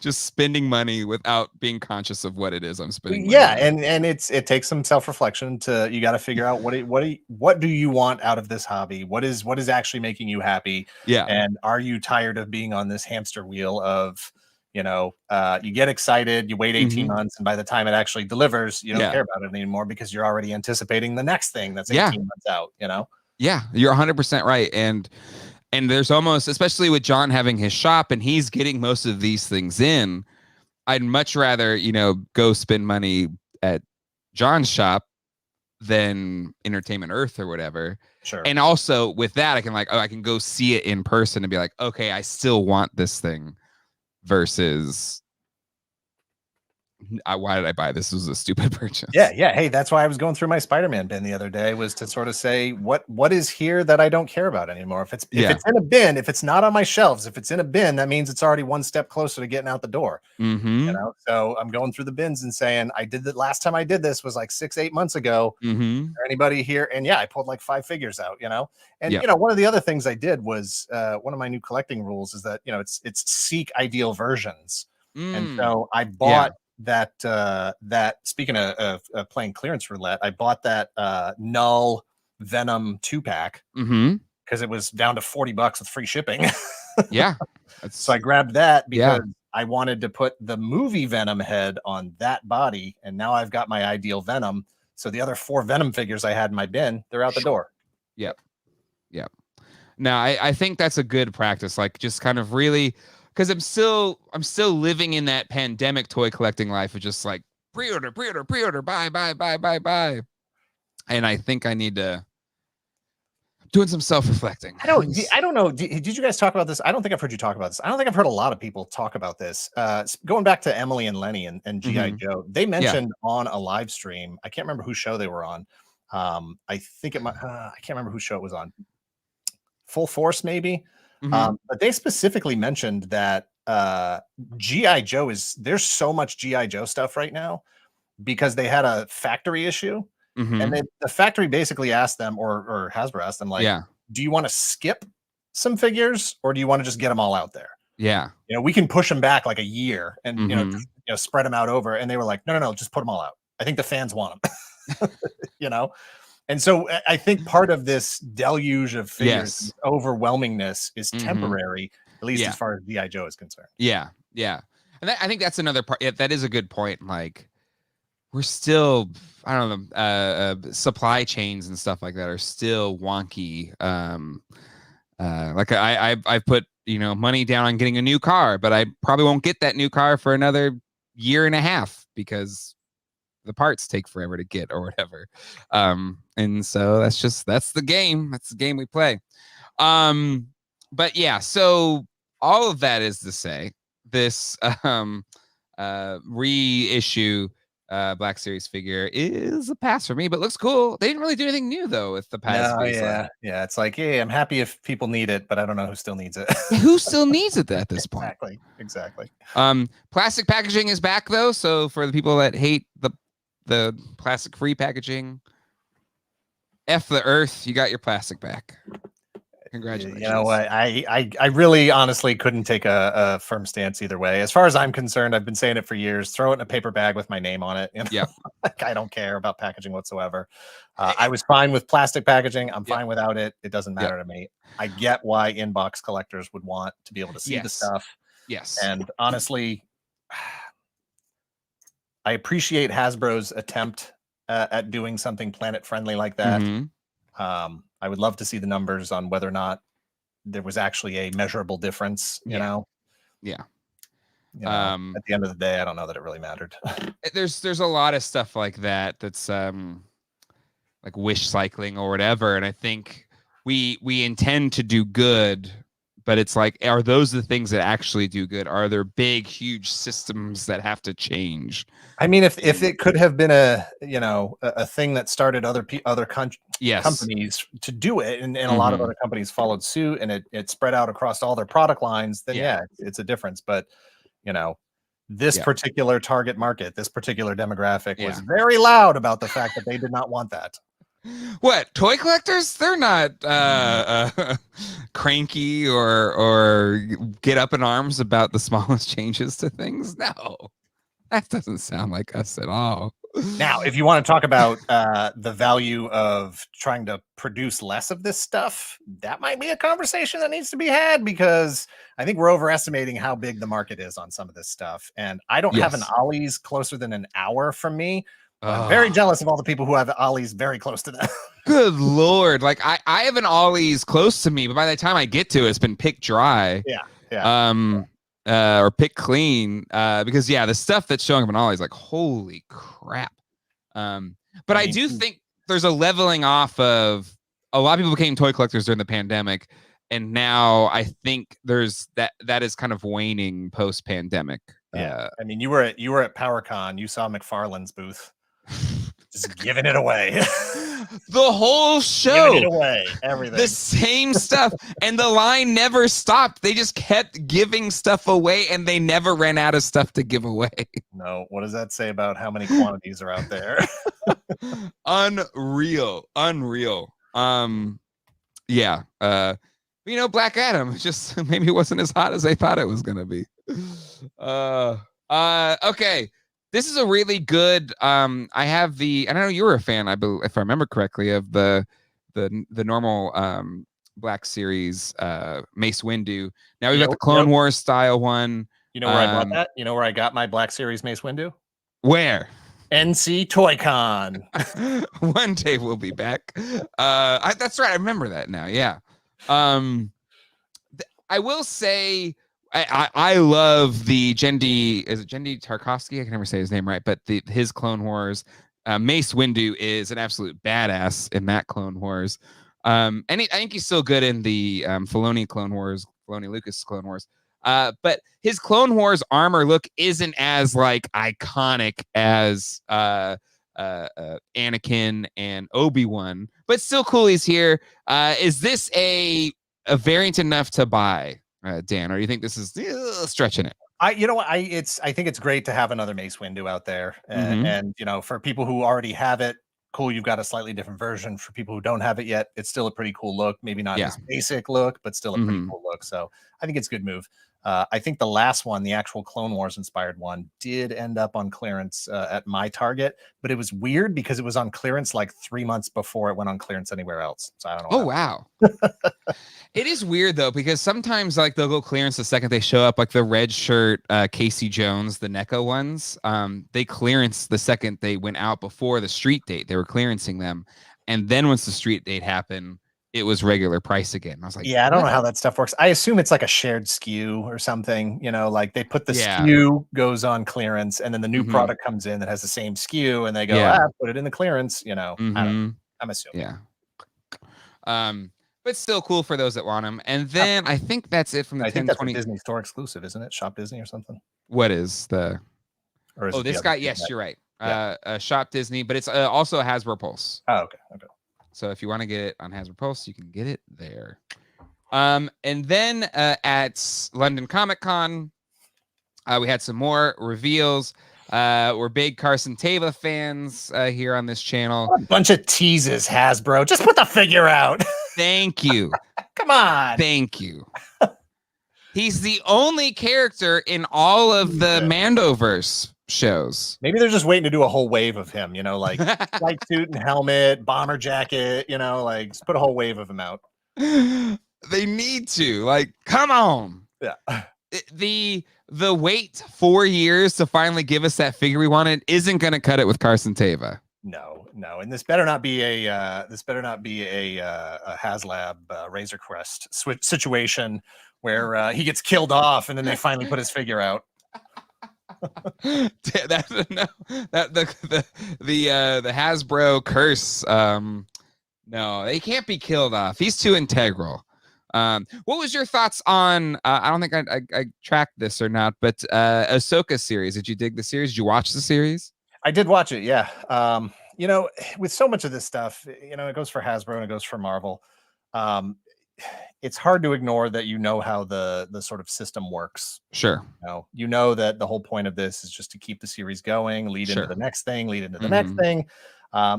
spending money without being conscious of what it is I'm spending money on? And it takes some self-reflection to, you got to figure out what do you want out of this hobby? What is actually making you happy? Yeah. And are you tired of being on this hamster wheel of, you know, you get excited, you wait 18 months, and by the time it actually delivers, you don't care about it anymore because you're already anticipating the next thing that's 18 months out, you know? Yeah, you're 100% right. And there's almost, especially with John having his shop and he's getting most of these things in, I'd much rather, you know, go spend money at John's shop than Entertainment Earth or whatever. Sure. And also with that, I can I can go see it in person and be like, okay, I still want this thing versus why did I buy this? This was a stupid purchase. Yeah. Hey, that's why I was going through my Spider-Man bin the other day, was to sort of say what is here that I don't care about anymore. If it's in a bin, if it's not on my shelves, if it's in a bin, that means it's already one step closer to getting out the door. You know, so I'm going through the bins and saying, I did that last time I did this was like 6-8 months ago. Is there anybody here? And I pulled like 5 figures out, you know. And you know, one of the other things I did was one of my new collecting rules is that, you know, it's seek ideal versions. And so I bought that speaking of playing clearance roulette, I bought that Null Venom 2-pack because it was down to $40 with free shipping. So I grabbed that because I wanted to put the movie Venom head on that body, and now I've got my ideal Venom. So the other 4 Venom figures I had in my bin, they're out the door. Yep. Now I think that's a good practice, like just kind of really, because I'm still living in that pandemic toy collecting life of just like pre-order, buy. And I think I need to doing some self-reflecting. I don't know. Did you guys talk about this? I don't think I've heard you talk about this. I don't think I've heard a lot of people talk about this. Going back to Emily and Lenny and GI Joe, they mentioned on a live stream, I can't remember whose show they were on. I think it might, I can't remember whose show it was on. Full Force, maybe. But they specifically mentioned that GI Joe there's so much GI Joe stuff right now because they had a factory issue, and the factory basically asked them, or Hasbro asked them, like, do you want to skip some figures or do you want to just get them all out there? You know, we can push them back like a year and you know, spread them out over. And they were like, no, just put them all out. I think the fans want them. You know. And so I think part of this deluge of figures, overwhelmingness, is temporary, at least as far as GI Joe is concerned. And I think that's another part. That is a good point. Like, we're still, I don't know, supply chains and stuff like that are still wonky. Like I've put, you know, money down on getting a new car, but I probably won't get that new car for another 1.5 years because the parts take forever to get or whatever. And so that's the game. That's the game we play. But yeah, so all of that is to say this reissue Black Series figure is a pass for me, but looks cool. They didn't really do anything new though with the past. It's like, hey, I'm happy if people need it, but I don't know who still needs it. Who still needs it at this point? Exactly. Plastic packaging is back though, so for the people that hate the plastic free packaging, F the earth, you got your plastic back. Congratulations. You know what? I really honestly couldn't take a firm stance either way. As far as I'm concerned, I've been saying it for years. Throw it in a paper bag with my name on it. You know? Like, I don't care about packaging whatsoever. I was fine with plastic packaging. I'm fine without it. It doesn't matter to me. I get why inbox collectors would want to be able to see the stuff. And honestly, I appreciate Hasbro's attempt at doing something planet friendly like that. I would love to see the numbers on whether or not there was actually a measurable difference, you know? Yeah. At the end of the day, I don't know that it really mattered. There's a lot of stuff like that that's like wish cycling or whatever, and I think we intend to do good, but it's like, are those the things that actually do good? Are there big, huge systems that have to change? I mean, if it could have been a thing that started other companies to do it, and a lot of other companies followed suit, and it spread out across all their product lines, then it's a difference. But this particular target market, this particular demographic was very loud about the fact that they did not want that. What, toy collectors? They're not cranky or get up in arms about the smallest changes to things. No, that doesn't sound like us at all. Now, if you want to talk about the value of trying to produce less of this stuff, that might be a conversation that needs to be had, because I think we're overestimating how big the market is on some of this stuff. And I don't have an Ollie's closer than an hour from me. I'm very jealous of all the people who have Ollie's very close to them. Good Lord. Like I have an Ollie's close to me, but by the time I get to it, it's been picked dry. Or pick clean, because the stuff that's showing up in Ollie's, like, holy crap. But I do think there's a leveling off of a lot of people became toy collectors during the pandemic, and now I think there's that is kind of waning post-pandemic. I mean, you were at PowerCon, you saw McFarlane's booth. Just giving it away. The whole show. Giving it away. Everything. The same stuff. And the line never stopped. They just kept giving stuff away, and they never ran out of stuff to give away. No. What does that say about how many quantities are out there? Unreal. Black Adam just maybe wasn't as hot as they thought it was going to be. Okay. This is a really good. I have I don't know, you were a fan, if I remember correctly, of the normal Black Series Mace Windu. Now we've got the Clone Wars style one. You know where I bought that? You know where I got my Black Series Mace Windu? Where? NC Toy Con. One day we'll be back. That's right. I remember that now. Yeah. I will say, I love the Genndy. Is it Genndy Tarkovsky? I can never say his name right, but his Clone Wars. Mace Windu is an absolute badass in that Clone Wars. And I think he's still good in the Filoni Clone Wars, Filoni Lucas Clone Wars. But his Clone Wars armor look isn't as like iconic as Anakin and Obi-Wan, but still cool he's here. Is this a variant enough to buy? Dan, or do you think this is stretching it? I think it's great to have another Mace Windu out there, and for people who already have it, cool. You've got a slightly different version. For people who don't have it yet, it's still a pretty cool look. Maybe not his basic look, but still a pretty cool look. So I think it's a good move. I think the last one, the actual Clone Wars inspired one, did end up on clearance at my Target, but it was weird because it was on clearance like 3 months before it went on clearance anywhere else. So I don't know. Oh, wow. It is weird though, because sometimes like they'll go clearance the second they show up, like the red shirt Casey Jones, the NECA ones. They clearance the second they went out before the street date. They were clearancing them, and then once the street date happened, it was regular price again. I was like, I don't know how that stuff works. I assume it's like a shared SKU or something, like they put the SKU goes on clearance, and then the new product comes in that has the same SKU, and they go, put it in the clearance, I don't know. I'm assuming. But still cool for those that want them. And then I think that's it from the 1020. That's a Disney store exclusive, isn't it? Shop Disney or something. What is the? Or is this guy? Yes, you're right. Shop Disney, but it's also a Hasbro Pulse. Oh, okay. So if you want to get it on Hasbro Pulse, you can get it there. And then at London Comic Con, we had some more reveals. We're big Carson Teva fans here on this channel. What a bunch of teases, Hasbro. Just put the figure out. Thank you. Come on. Thank you. He's the only character in all of the Mandoverse shows. Maybe they're just waiting to do a whole wave of him, like white suit and helmet, bomber jacket, like just put a whole wave of him out. They need to, like, come on. Yeah. the wait 4 years to finally give us that figure we wanted isn't going to cut it with Carson Teva. No, and this better not be a Haslab Razor Crest situation where he gets killed off and then they finally put his figure out. That no, that the Hasbro curse. No, they can't be killed off. He's too integral. What was your thoughts on? I don't think I tracked this or not, but Ahsoka series. Did you dig the series? Did you watch the series? I did watch it. Yeah. You know, with so much of this stuff, you know, it goes for Hasbro and it goes for Marvel. It's hard to ignore that how the sort of system works. Sure. You know that the whole point of this is just to keep the series going, lead into the next thing, lead into the next thing.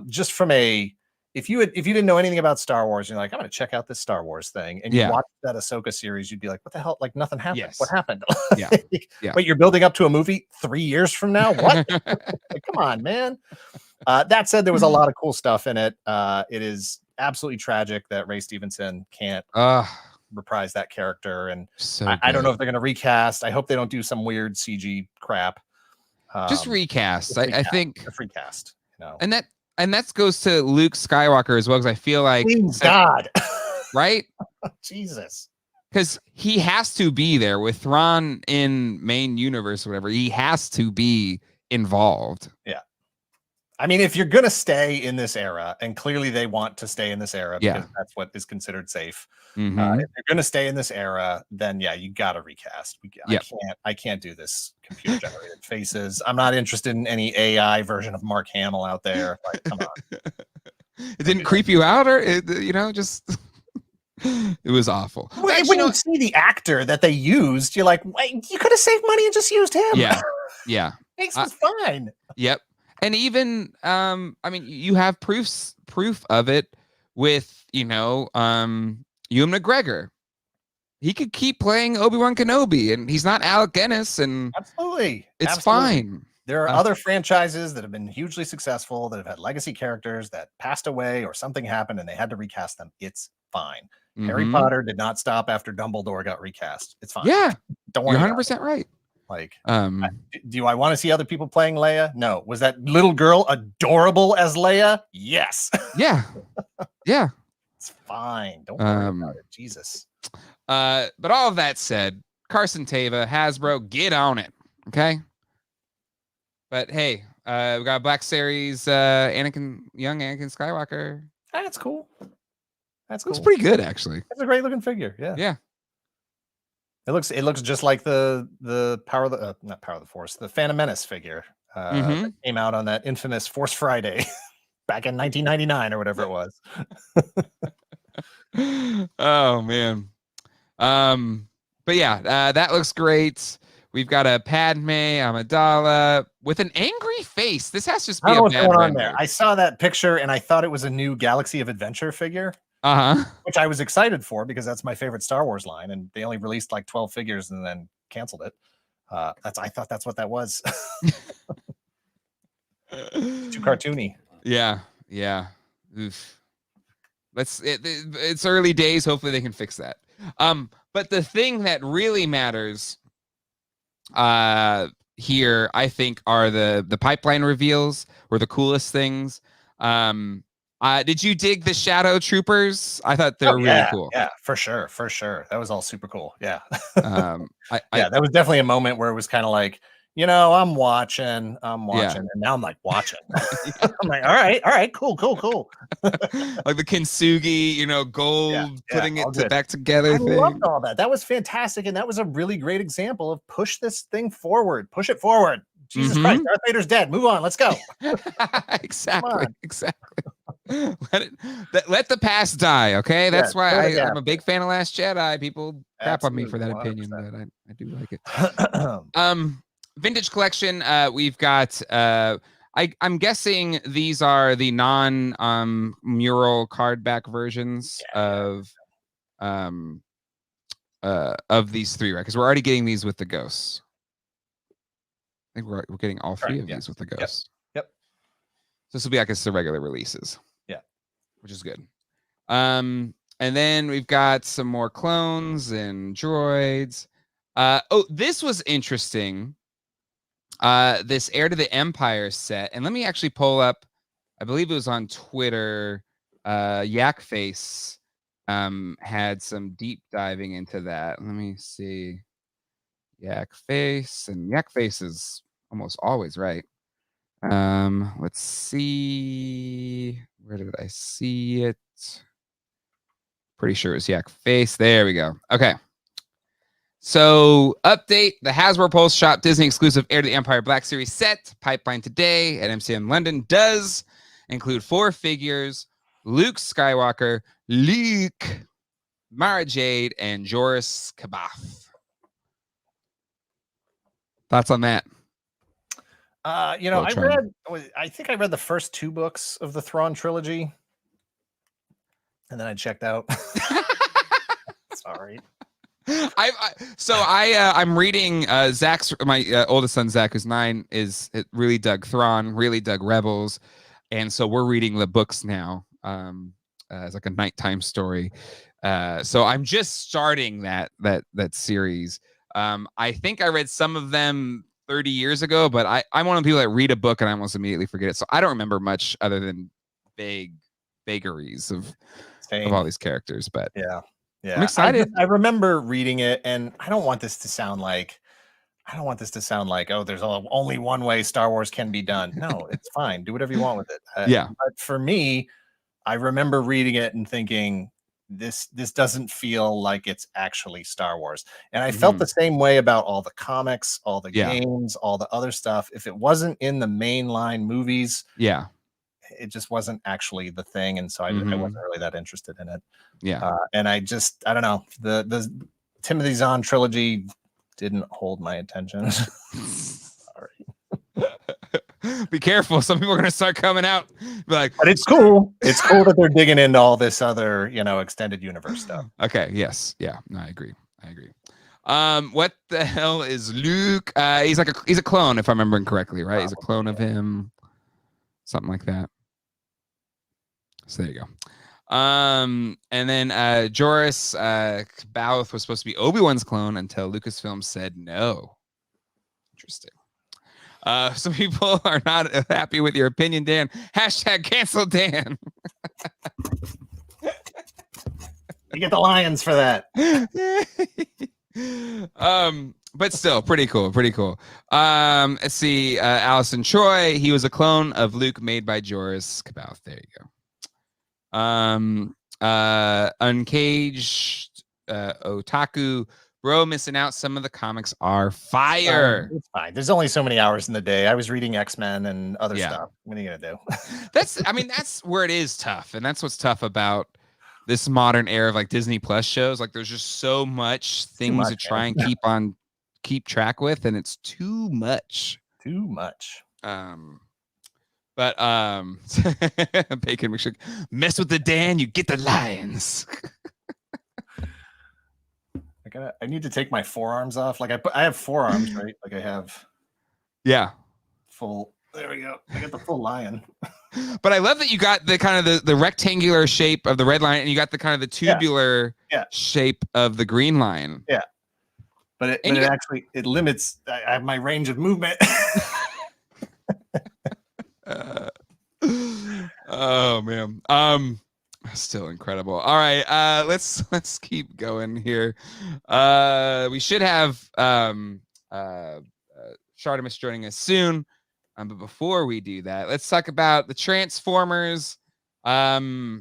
Just from if you didn't know anything about Star Wars, you're like, I'm going to check out this Star Wars thing, and you watch that Ahsoka series, you'd be like, what the hell? Like nothing happened. Yes. What happened? Yeah. Wait, you're building up to a movie 3 years from now? What? Like, come on, man. That said, there was a lot of cool stuff in it. It is absolutely tragic that Ray Stevenson can't reprise that character, and I don't know if they're going to recast. I hope they don't do some weird CG crap. Just recast. I think a free cast. And that goes to Luke Skywalker as well, because I feel like God, right? Jesus, because he has to be there with Thrawn in main universe or whatever. He has to be involved. Yeah. I mean, if you're going to stay in this era, and clearly they want to stay in this era because that's what is considered safe. If you're going to stay in this era, then you got to recast. I can't do this computer generated faces. I'm not interested in any AI version of Mark Hamill out there. Like, come on. It didn't creep you out, or just it was awful. When you see the actor that they used, you're like, wait, you could have saved money and just used him. Yeah. Makes it fine. Yep. And even I mean, you have proof of it with Ewan McGregor. He could keep playing Obi-Wan Kenobi, and he's not Alec Guinness, and absolutely fine. There are other franchises that have been hugely successful that have had legacy characters that passed away or something happened and they had to recast them. It's fine. Harry Potter did not stop after Dumbledore got recast. It's fine. Yeah, don't worry. You're 100% right. Like, do I want to see other people playing Leia? No. Was that little girl adorable as Leia? Yes. Yeah. It's fine. Don't worry about it. Jesus. But all of that said, Carson Teva, Hasbro, get on it. Okay. But hey, we got Black Series, young Anakin Skywalker. That's cool. That's cool. Looks pretty good, actually. That's a great looking figure. Yeah. It looks just like the power of the not Power of the Force, the Phantom Menace figure that came out on that infamous Force Friday back in 1999 or whatever it was. Oh man. But yeah, that looks great. We've got a Padme Amidala with an angry face. This has to just be a bad going on there. I saw that picture and I thought it was a new Galaxy of Adventure figure. Which I was excited for because that's my favorite Star Wars line, and they only released like 12 figures and then canceled it. I thought that's what that was. Too cartoony. Yeah. Oof. It's early days. Hopefully they can fix that. But the thing that really matters here, I think, are the pipeline reveals, or the coolest things. Did you dig the Shadow Troopers? I thought they were really cool. Yeah, for sure. That was all super cool. Yeah. That was definitely a moment where it was kind of like, I'm watching, and now I'm like watching. I'm like, all right, cool. Like the Kintsugi, gold, putting it back together. I loved all that. That was fantastic, and that was a really great example of push this thing forward. Push it forward. Jesus Christ, Darth Vader's dead. Move on. Let's go. Exactly. Let the past die. Okay, that's why I'm a big fan of Last Jedi. People crap on me for that opinion, but I do like it. Vintage collection. We've got. I'm guessing these are the non-mural card back versions of these three, right? Because we're already getting these with the ghosts. I think we're getting all three of these with the ghosts. Yep. So this will be, I guess, the regular releases. Yeah. Which is good. And then we've got some more clones and droids. Oh, this was interesting. This Heir to the Empire set, and let me actually pull up. I believe it was on Twitter. Yakface had some deep diving into that. Let me see. Yakface, and Yakface is almost always right. Let's see. Where did I see it? Pretty sure it was Yakface. There we go. Okay. So, update, the Hasbro Pulse Shop Disney exclusive Heir to the Empire Black Series set, pipeline today at MCM London, does include 4 figures: Luke Skywalker, Luke, Mara Jade, and Joris Kabath. Thoughts on that? I think I read the first 2 books of the Thrawn trilogy, and then I checked out. Sorry. I'm reading Zach's, my oldest son Zach, who's 9, is really dug Thrawn, really dug Rebels, and so we're reading the books now as like a nighttime story. So I'm just starting that series. I think I read some of them 30 years ago, but I'm one of the people that read a book and I almost immediately forget it. So I don't remember much other than vagaries of all these characters. But yeah. I'm excited. I remember reading it, and I don't want this to sound like, oh, there's only one way Star Wars can be done. No, it's fine. Do whatever you want with it. Yeah. But for me, I remember reading it and thinking, this doesn't feel like it's actually Star Wars. And I felt the same way about all the comics, all the games, all the other stuff. If it wasn't in the mainline movies, it just wasn't actually the thing, and so I wasn't really that interested in it. And I don't know, the Timothy Zahn trilogy didn't hold my attention. Sorry. Be careful, some people are gonna start coming out, be like, but it's cool. It's cool that they're digging into all this other, extended universe stuff. Okay. Yes. Yeah. No, I agree. What the hell is Luke? He's a clone, if I'm remembering correctly, right? He's a clone of him, something like that. So there you go. And then Joris Kabath was supposed to be Obi-Wan's clone until Lucasfilm said no. Interesting. Some people are not happy with your opinion, Dan. Hashtag cancel Dan. You get the lions for that. But still pretty cool. Let's see. Allison Troy, he was a clone of Luke made by Joris Kabath. There you go. Uncaged Otaku, bro, missing out. Some of the comics are fire. It's fine. There's only so many hours in the day. I was reading X-Men and other stuff. What are you gonna do? That's where it is tough, and that's what's tough about this modern era of like Disney Plus shows. Like, there's just so much things to try and keep track with, and it's too much. But Bacon McShook, mess with the Dan, you get the lions. I need to take my forearms off. Like I have forearms, right? Like I have full. There we go. I got the full lion. But I love that you got the kind of the rectangular shape of the red lion, and you got the kind of the tubular shape of the green lion. Yeah. But it limits. I have my range of movement. Oh man. Still incredible. All right, let's keep going here. We should have Shartimus joining us soon. But before we do that, let's talk about the Transformers. Magmatron.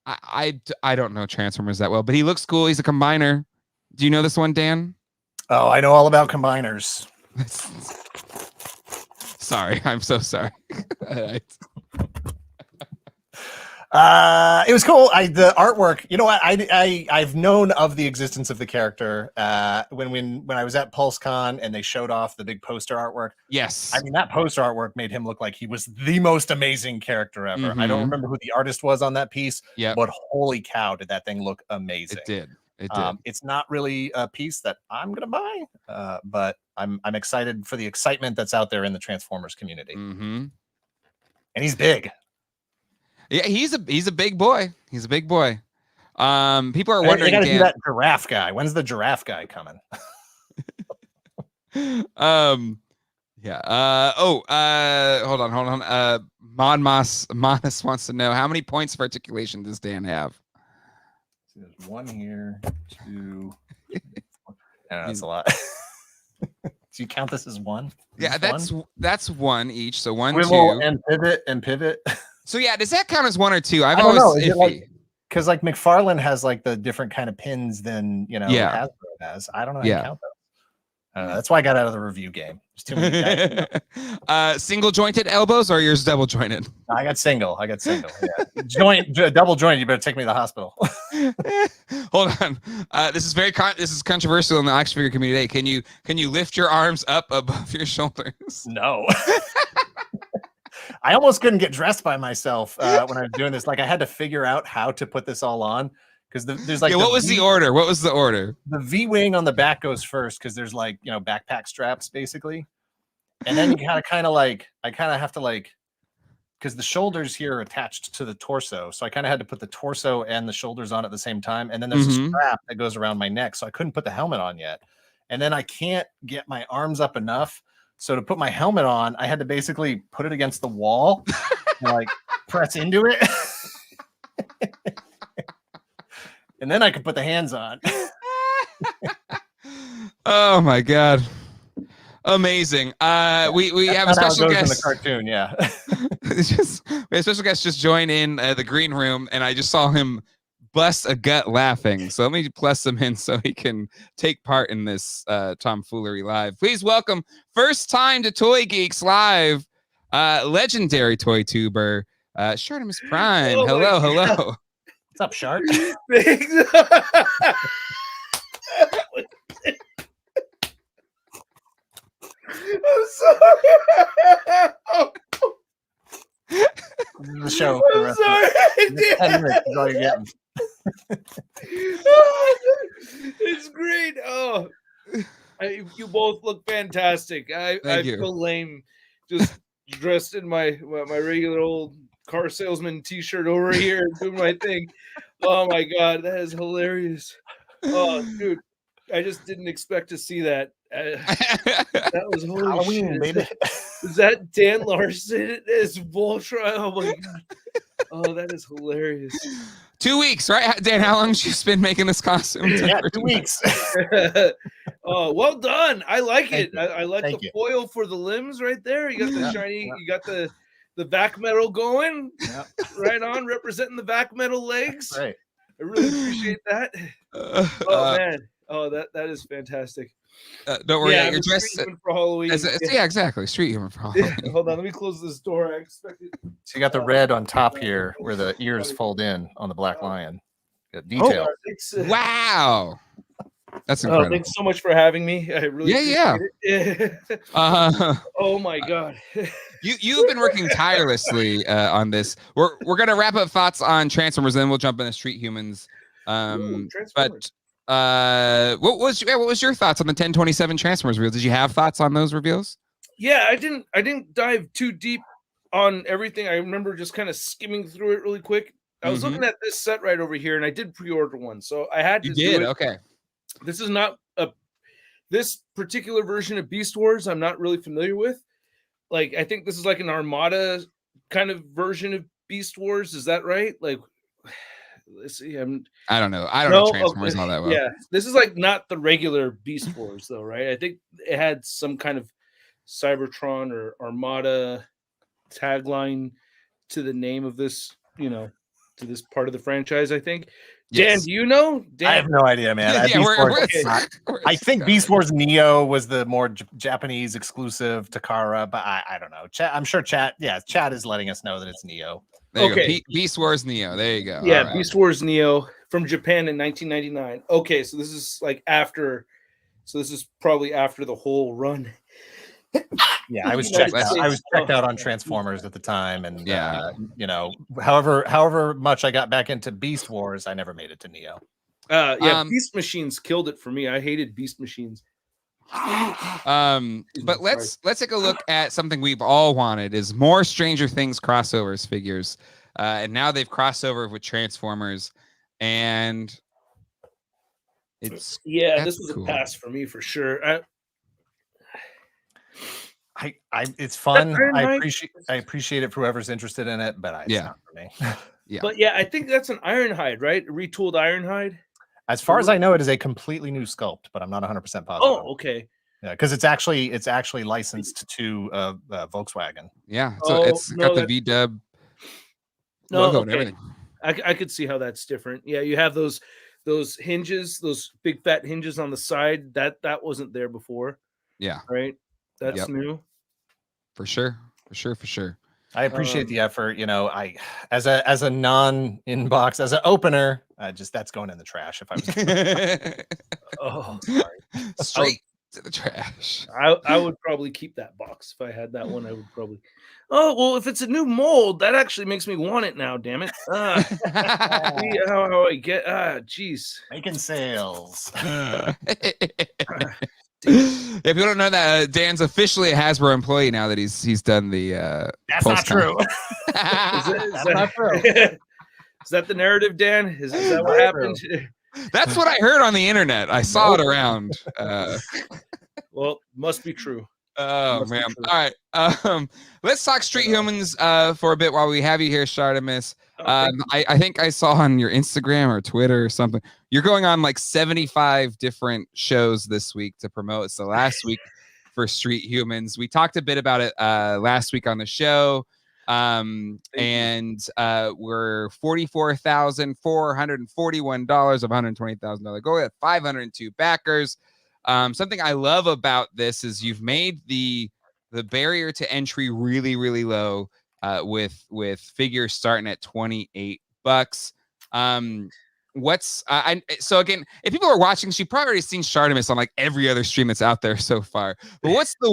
I don't know Transformers that well, but he looks cool. He's a combiner. Do you know this one, Dan? Oh, I know all about combiners. Sorry, I'm so sorry. It was cool. The artwork, you know what? I've known of the existence of the character when I was at PulseCon and they showed off the big poster artwork. Yes. I mean, that poster artwork made him look like he was the most amazing character ever. I don't remember who the artist was on that piece, but holy cow, did that thing look amazing. It did. It's not really a piece that I'm gonna buy, but I'm excited for the excitement that's out there in the Transformers community. And he's big. Yeah, he's a big boy. He's a big boy. People are wondering. They gotta do Dan, that giraffe guy. When's the giraffe guy coming? Yeah. Hold on. Monas wants to know how many points of articulation does Dan have? So there's 1 here, 2. I don't know, that's a lot. Do you count this as 1? Yeah, that's 1 each. So 1, Swivel 2, and pivot. So yeah, does that count as 1 or 2? I've I don't always know. iffy. Because like McFarlane has like the different kind of pins than Hasbro has. I don't know how to count those. That's why I got out of the review game. There's too many guys. Single jointed elbows or yours double jointed? I got single. Yeah. Double joint. You better take me to the hospital. Hold on. This is controversial in the action figure community. Can you lift your arms up above your shoulders? No. I almost couldn't get dressed by myself when I was doing this. Like I had to figure out how to put this all on because there's like what was the order? What was the order? The V-wing on the back goes first because there's like backpack straps basically, and then you kind of have to because the shoulders here are attached to the torso, so I kind of had to put the torso and the shoulders on at the same time, and then there's a strap that goes around my neck, so I couldn't put the helmet on yet, and then I can't get my arms up enough. So to put my helmet on, I had to basically put it against the wall and press into it. And then I could put the hands on. Oh my God. Amazing. We have a special guest in the cartoon, yeah. We have a special guest just join in the green room, and I just saw him bust a gut laughing. So let me plus him in so he can take part in this tomfoolery live. Please welcome, first time to Toy Geeks live, legendary toy tuber, Shartimus Prime. Oh hello. What's up, Shart? I'm sorry. This is the show. I'm sorry. Is all you're getting. It's great. Oh, you both look fantastic. I feel lame just dressed in my regular old car salesman t-shirt over here doing my thing. Oh my God, that is hilarious. Oh, dude, I just didn't expect to see that. That was Halloween, shit. baby. Is that Dan Larson as Voltron? Oh my God. Oh, that is hilarious. 2 weeks, right? Dan, how long did you spend making this costume? Yeah, 2 weeks. Oh, well done. I like it. I like Thank the you. foil for the limbs right there. You got the shiny, you got the back metal going. Yep. Right on, representing the back metal legs. That's right. I really appreciate that. Oh man. Oh, that is fantastic. Don't worry, yeah, you're dressed for Halloween. Yeah, exactly. Street humor for Halloween. Hold on, let me close this door. I expected. So you got the red on top here where the ears fold in on the black lion. Got detail. Wow. That's incredible. Thanks so much for having me. I really appreciate it. Oh my God. You've been working tirelessly on this. We're gonna wrap up thoughts on Transformers, then we'll jump into Street Humans. But what was your thoughts on the 1027 Transformers reveal? Did you have thoughts on those reveals? Yeah, I didn't dive too deep on everything. I remember just kind of skimming through it really quick. I was looking at this set right over here, and I did pre-order one, so I had to. You did? Do it. Okay. This is not this particular version of Beast Wars. I'm not really familiar with. Like, I think this is like an Armada kind of version of Beast Wars. Is that right? Like, let's see. I don't know. I don't know Transformers all that well. Yeah, this is like not the regular Beast Wars though, right? I think it had some kind of Cybertron or Armada tagline to the name of this, to this part of the franchise, I think. Dan, do you know? Dan? I have no idea, man. I think Beast Wars Neo was the more Japanese exclusive Takara, but I don't know. I'm sure Chat is letting us know that it's Neo. There you go. Beast Wars Neo. There you go. Yeah, right. Beast Wars Neo from Japan in 1999. Okay, so this is like after. So this is probably after the whole run. Yeah, I was checked out on Transformers at the time, and however much I got back into Beast Wars, I never made it to Neo. Beast Machines killed it for me. I hated Beast Machines. But let's take a look at something we've all wanted: is more Stranger Things crossovers figures, and now they've crossed over with Transformers. and it's this was cool. a pass for me for sure. It's fun. I appreciate it for whoever's interested in it, but it's not for me. Yeah. But I think that's an Ironhide, right? A retooled Ironhide. As far as I know, it is a completely new sculpt, but I'm not 100% positive. Oh, okay. Yeah, because it's actually licensed to Volkswagen. Yeah, so it's got the VW logo and everything. I could see how that's different. Yeah, you have those hinges, those big fat hinges on the side. That wasn't there before. Yeah. Right. That's new. For sure. I appreciate the effort. I as a non-inbox, as an opener, that's going in the trash if I was. Oh, sorry. Straight to the trash. I would probably keep that box if I had that one. I would probably. Oh well, if it's a new mold, that actually makes me want it now. Damn it! See how I get? Jeez, making sales. If you don't know that, Dan's officially a Hasbro employee now that he's done the. That's not true. That's not true. Is that the narrative, Dan? Is that what happened? That's what I heard on the internet. I saw it around. Well, must be true. Oh man! All right, let's talk Street Humans for a bit while we have you here, Shartimus. I think I saw on your Instagram or Twitter or something, you're going on like 75 different shows this week to promote. So last week for Street Humans, we talked a bit about it last week on the show. And we're $44,441 of $120,000 goal at 502 backers. Something I love about this is you've made the barrier to entry really, really low with figures starting at $28. So again, if people are watching, you've probably already seen Shartimus on like every other stream that's out there so far. But what's the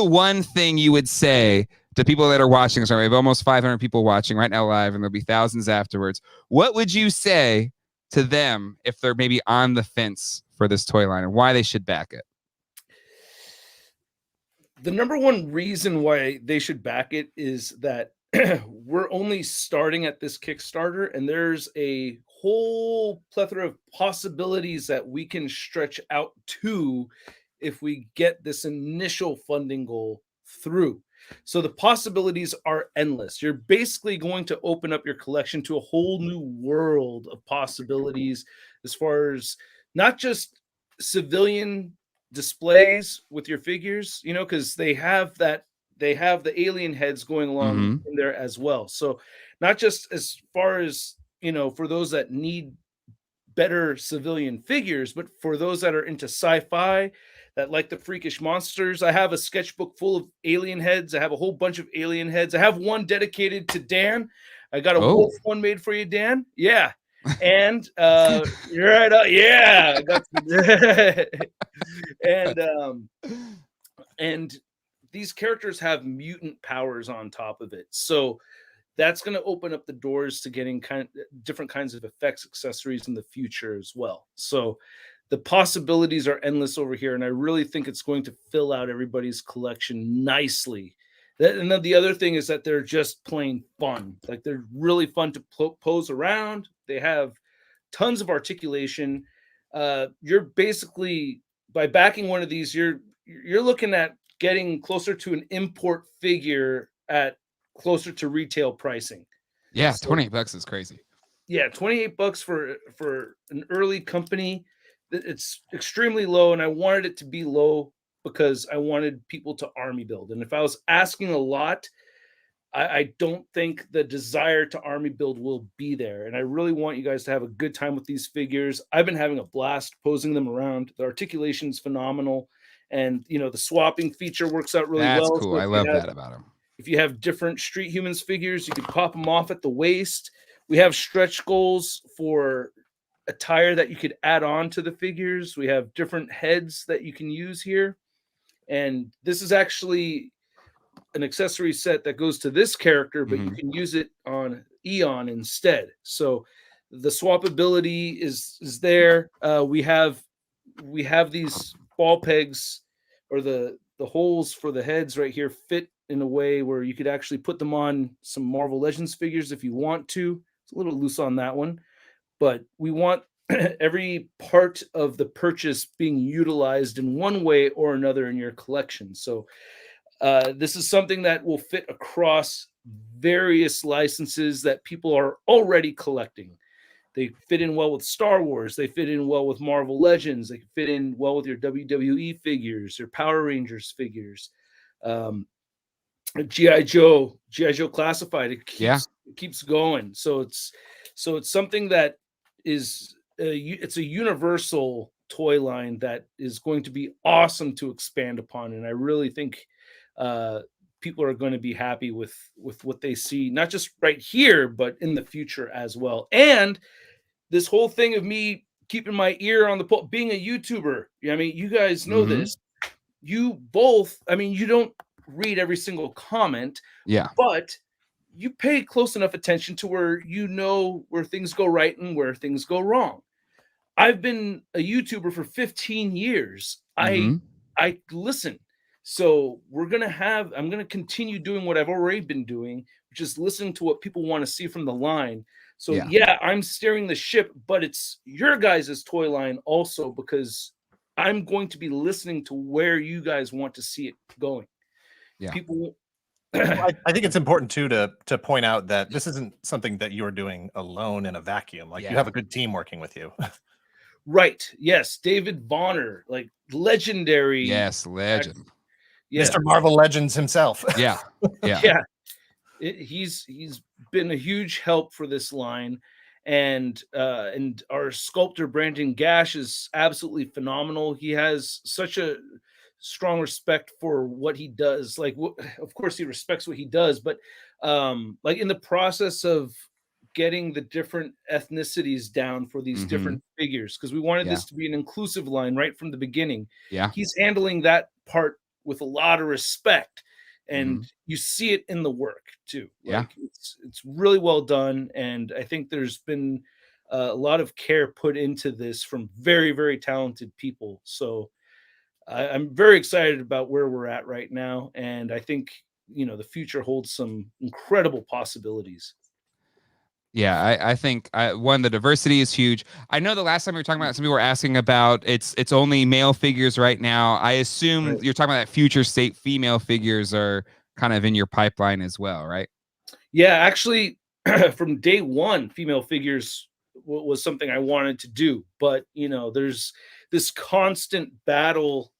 one thing you would say to people that are watching? Sorry, we have almost 500 people watching right now live, and there'll be thousands afterwards. What would you say to them if they're maybe on the fence for this toy line and why they should back it? The number one reason why they should back it is that we're only starting at this Kickstarter, and there's a whole plethora of possibilities that we can stretch out to if we get this initial funding goal through. So the possibilities are endless. You're basically going to open up your collection to a whole new world of possibilities as far as not just civilian displays with your figures, because they have the alien heads going along in there as well. So not just as far as, for those that need better civilian figures, but for those that are into sci-fi, that like the freakish monsters. I have a sketchbook full of alien heads. I have a whole bunch of alien heads. I have one dedicated to Dan. I got a wolf one made for you, Dan. Yeah. And you're right. Yeah. And these characters have mutant powers on top of it. So that's going to open up the doors to getting different kinds of effects accessories in the future as well. So the possibilities are endless over here, and I really think it's going to fill out everybody's collection nicely. And then the other thing is that they're just plain fun. Like, they're really fun to pose around. They have tons of articulation. You're basically, by backing one of these, you're looking at getting closer to an import figure at closer to retail pricing. Yeah, so, $28 is crazy. Yeah, $28 for an early company. It's extremely low, and I wanted it to be low because I wanted people to army build. And if I was asking a lot, I don't think the desire to army build will be there. And I really want you guys to have a good time with these figures. I've been having a blast posing them around. The articulation is phenomenal. And, the swapping feature works out really well. That's cool. So I love that about them. If you have different Street Humans figures, you can pop them off at the waist. We have stretch goals for attire that you could add on to the figures. We have different heads that you can use here. And this is actually an accessory set that goes to this character, but you can use it on Eon instead. So the swappability is there. We have these ball pegs, or the holes for the heads right here fit in a way where you could actually put them on some Marvel Legends figures if you want to. It's a little loose on that one, but we want every part of the purchase being utilized in one way or another in your collection. So this is something that will fit across various licenses that people are already collecting. They fit in well with Star Wars. They fit in well with Marvel Legends. They fit in well with your WWE figures, your Power Rangers figures, GI Joe Classified. It keeps going. So it's something that is it's a universal toy line that is going to be awesome to expand upon, and I really think people are going to be happy with what they see, not just right here, but in the future as well. And this whole thing of me keeping my ear on the pulse, being a YouTuber, I mean, you guys know this. You both, I mean, you don't read every single comment, but you pay close enough attention to where you know where things go right and where things go wrong. I've been a YouTuber for 15 years. I listen. So I'm going to continue doing what I've already been doing, which is listening to what people want to see from the line. So I'm steering the ship, but it's your guys' toy line also, because I'm going to be listening to where you guys want to see it going. Yeah. People. I think it's important too to point out that this isn't something that you're doing alone in a vacuum. Like you have a good team working with you. Right. Yes. David Bonner, like legendary. Yes, legend. Mr. Marvel Legends himself. Yeah. He's been a huge help for this line, and our sculptor Brandon Gash is absolutely phenomenal. He has such a strong respect for what he does. Like, of course, he respects what he does, but like in the process of getting the different ethnicities down for these different figures, because we wanted this to be an inclusive line right from the beginning. Yeah, he's handling that part with a lot of respect. And you see it in the work too. Like, it's really well done, and I think there's been a lot of care put into this from very, very talented people. So I'm very excited about where we're at right now, and I think the future holds some incredible possibilities. Yeah, I think the diversity is huge. I know the last time we were talking about, some people were asking about it's only male figures right now. I assume you're talking about that future state female figures are kind of in your pipeline as well, right? Yeah, actually, from day one, female figures was something I wanted to do, but there's this constant battle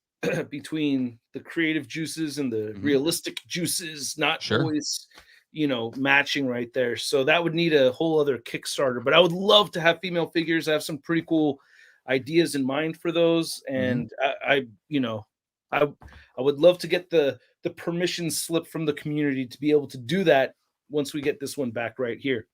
between the creative juices and the realistic juices, not always matching right there. So that would need a whole other Kickstarter, but I would love to have female figures. I have some pretty cool ideas in mind for those. And I would love to get the permission slip from the community to be able to do that once we get this one back right here.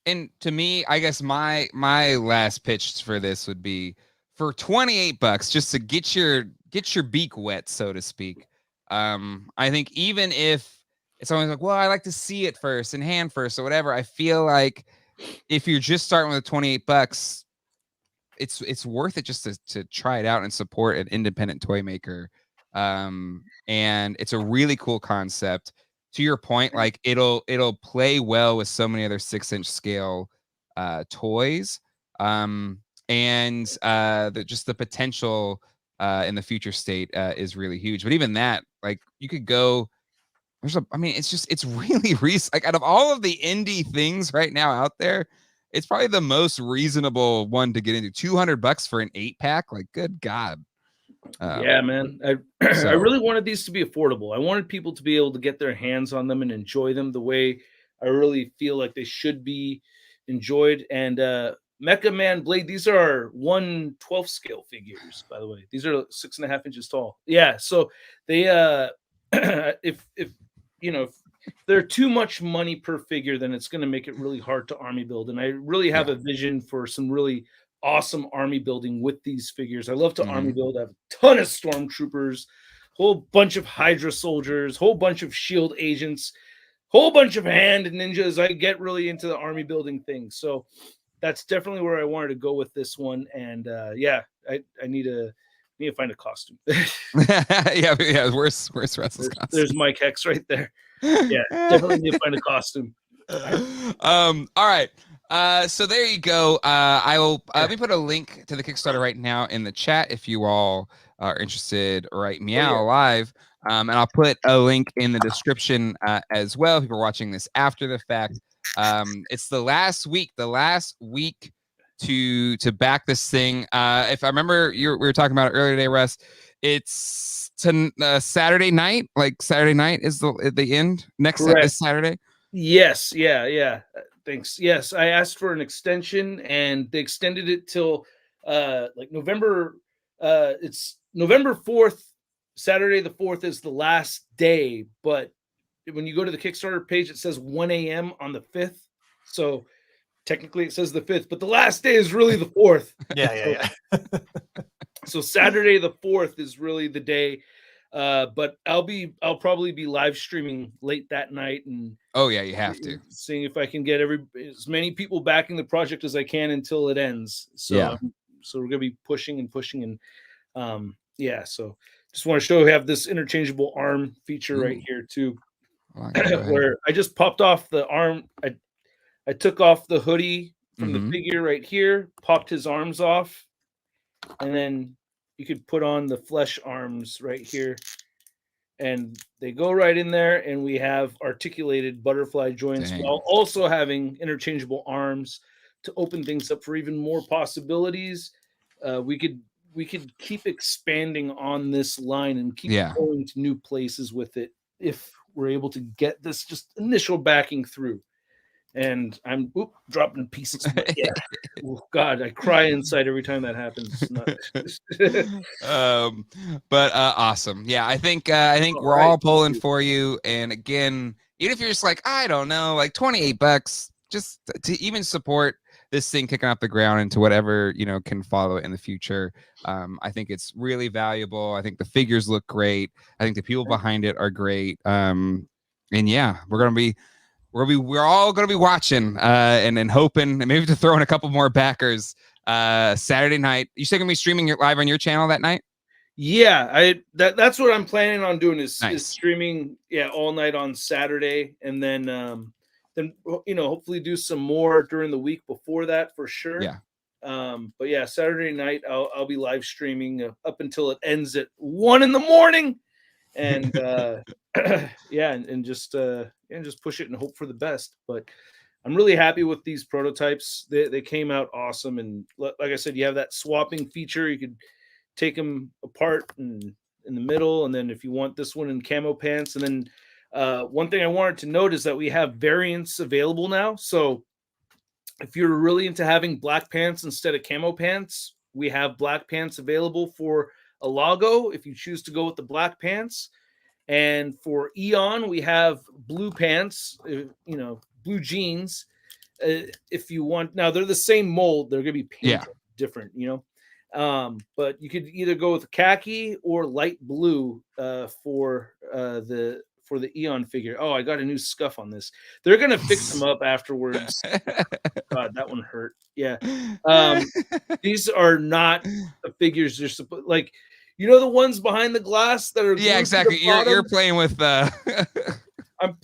And to me, I guess my last pitch for this would be for $28, just to get your beak wet, so to speak. I think even if it's always like, well, I like to see it first and hand first or whatever, I feel like if you're just starting with $28, it's worth it just to try it out and support an independent toy maker. And it's a really cool concept. To your point, like it'll play well with so many other 6-inch scale toys. And just the potential in the future state is really huge. But even that, like, you could go. It's really like, out of all of the indie things right now out there, it's probably the most reasonable one to get into. $200 for an 8-pack, like, good God. Yeah, man. I really wanted these to be affordable. I wanted people to be able to get their hands on them and enjoy them the way I really feel like they should be enjoyed. And Mecha Man Blade, these are 1/12 scale figures, by the way. These are 6.5 inches tall. Yeah, so they if they're too much money per figure, then it's going to make it really hard to army build. And I really have a vision for some really awesome army building with these figures. I love to army build. I have a ton of stormtroopers, whole bunch of Hydra soldiers, whole bunch of shield agents, whole bunch of hand ninjas. I get really into the army building thing. So that's definitely where I wanted to go with this one. And I need to find a costume. yeah. Where's Russ's costume? There's Mike Hex right there. Yeah, definitely need to find a costume. All right. So there you go. I will let me put a link to the Kickstarter right now in the chat if you all are interested. Right meow live. And I'll put a link in the description as well. If you're watching this after the fact, it's the last week to back this thing. If I remember, we were talking about it earlier today, Russ. It's Saturday night. Like Saturday night is the end next this Saturday. Yes. Yeah. Thanks. Yes, I asked for an extension, and they extended it till like November. It's November 4th. Saturday the 4th is the last day, but when you go to the Kickstarter page, it says 1 a.m. on the 5th. So technically it says the 5th, but the last day is really the 4th. Yeah. So Saturday the 4th is really the day. But I'll probably be live streaming late that night, and you have to seeing if I can get as many people backing the project as I can until it ends. So so we're gonna be pushing, and so just want to show we have this interchangeable arm feature right here too, where I just popped off the arm. I took off the hoodie from the figure right here, popped his arms off, and then you could put on the flesh arms right here, and they go right in there, and we have articulated butterfly joints while also having interchangeable arms to open things up for even more possibilities. We could keep expanding on this line and keep going to new places with it if we're able to get this just initial backing through. And I'm dropping pieces. Oh God, I cry inside every time that happens. But awesome. Yeah, I think we're all pulling for you. And again, even if you're just like, I don't know, like $28, just to even support this thing kicking off the ground into whatever can follow it in the future. I think it's really valuable. I think the figures look great. I think the people behind it are great. And yeah, we're all gonna be watching and hoping, and maybe to throw in a couple more backers Saturday night. You still gonna be streaming live on your channel that night? Yeah, that's what I'm planning on doing is streaming all night on Saturday, and then hopefully do some more during the week before that for sure. But yeah, Saturday night I'll be live streaming up until it ends at 1 a.m. and and just push it and hope for the best. But I'm really happy with these prototypes. They came out awesome, and like I said, you have that swapping feature. You could take them apart and in the middle, and then if you want this one in camo pants, and then one thing I wanted to note is that we have variants available now. So if you're really into having black pants instead of camo pants, we have black pants available for Alago if you choose to go with the black pants. And for Eon, we have blue pants, blue jeans. If you want, now they're the same mold, they're going to be painted different, but you could either go with khaki or light blue for the Eon figure. Oh, I got a new scuff on this. They're going to fix them up afterwards. God, that one hurt. Yeah. These are not the figures they're supposed, like, the ones behind the glass that are exactly. You're playing with I'm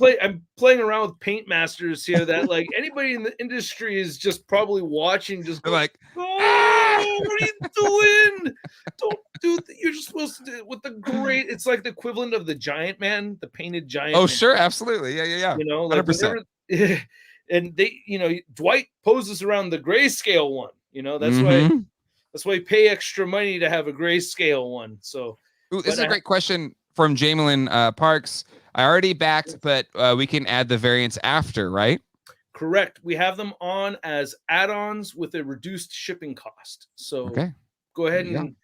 playing around with paint masters here that like anybody in the industry is just probably watching, just going, like, oh, what are you doing? Don't do that. You're just supposed to do it with the great. It's like the equivalent of the Giant Man, the painted Giant Man. Sure, absolutely. Yeah. Like 100%. And they, Dwight poses around the grayscale one. That's why you pay extra money to have a grayscale one. So this is a great question from Jamelin Parks. I already backed, but we can add the variants after, right? Correct. We have them on as add-ons with a reduced shipping cost. So go ahead and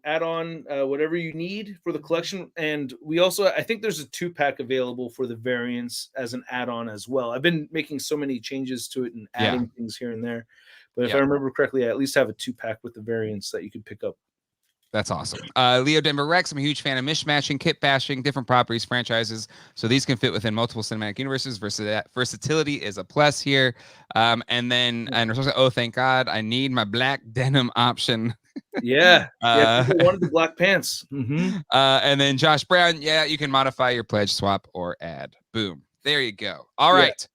add on whatever you need for the collection. And we also, I think there's a 2-pack available for the variants as an add-on as well. I've been making so many changes to it and adding things here and there. But if I remember correctly, I at least have a 2-pack with the variants that you could pick up. That's awesome. Leo Denver Rex, I'm a huge fan of mishmashing, kit bashing, different properties, franchises, so these can fit within multiple cinematic universes. Versatility is a plus here. And thank God, I need my black denim option. People wanted the black pants. And then Josh Brown, you can modify your pledge, swap, or add. Boom. There you go. All right.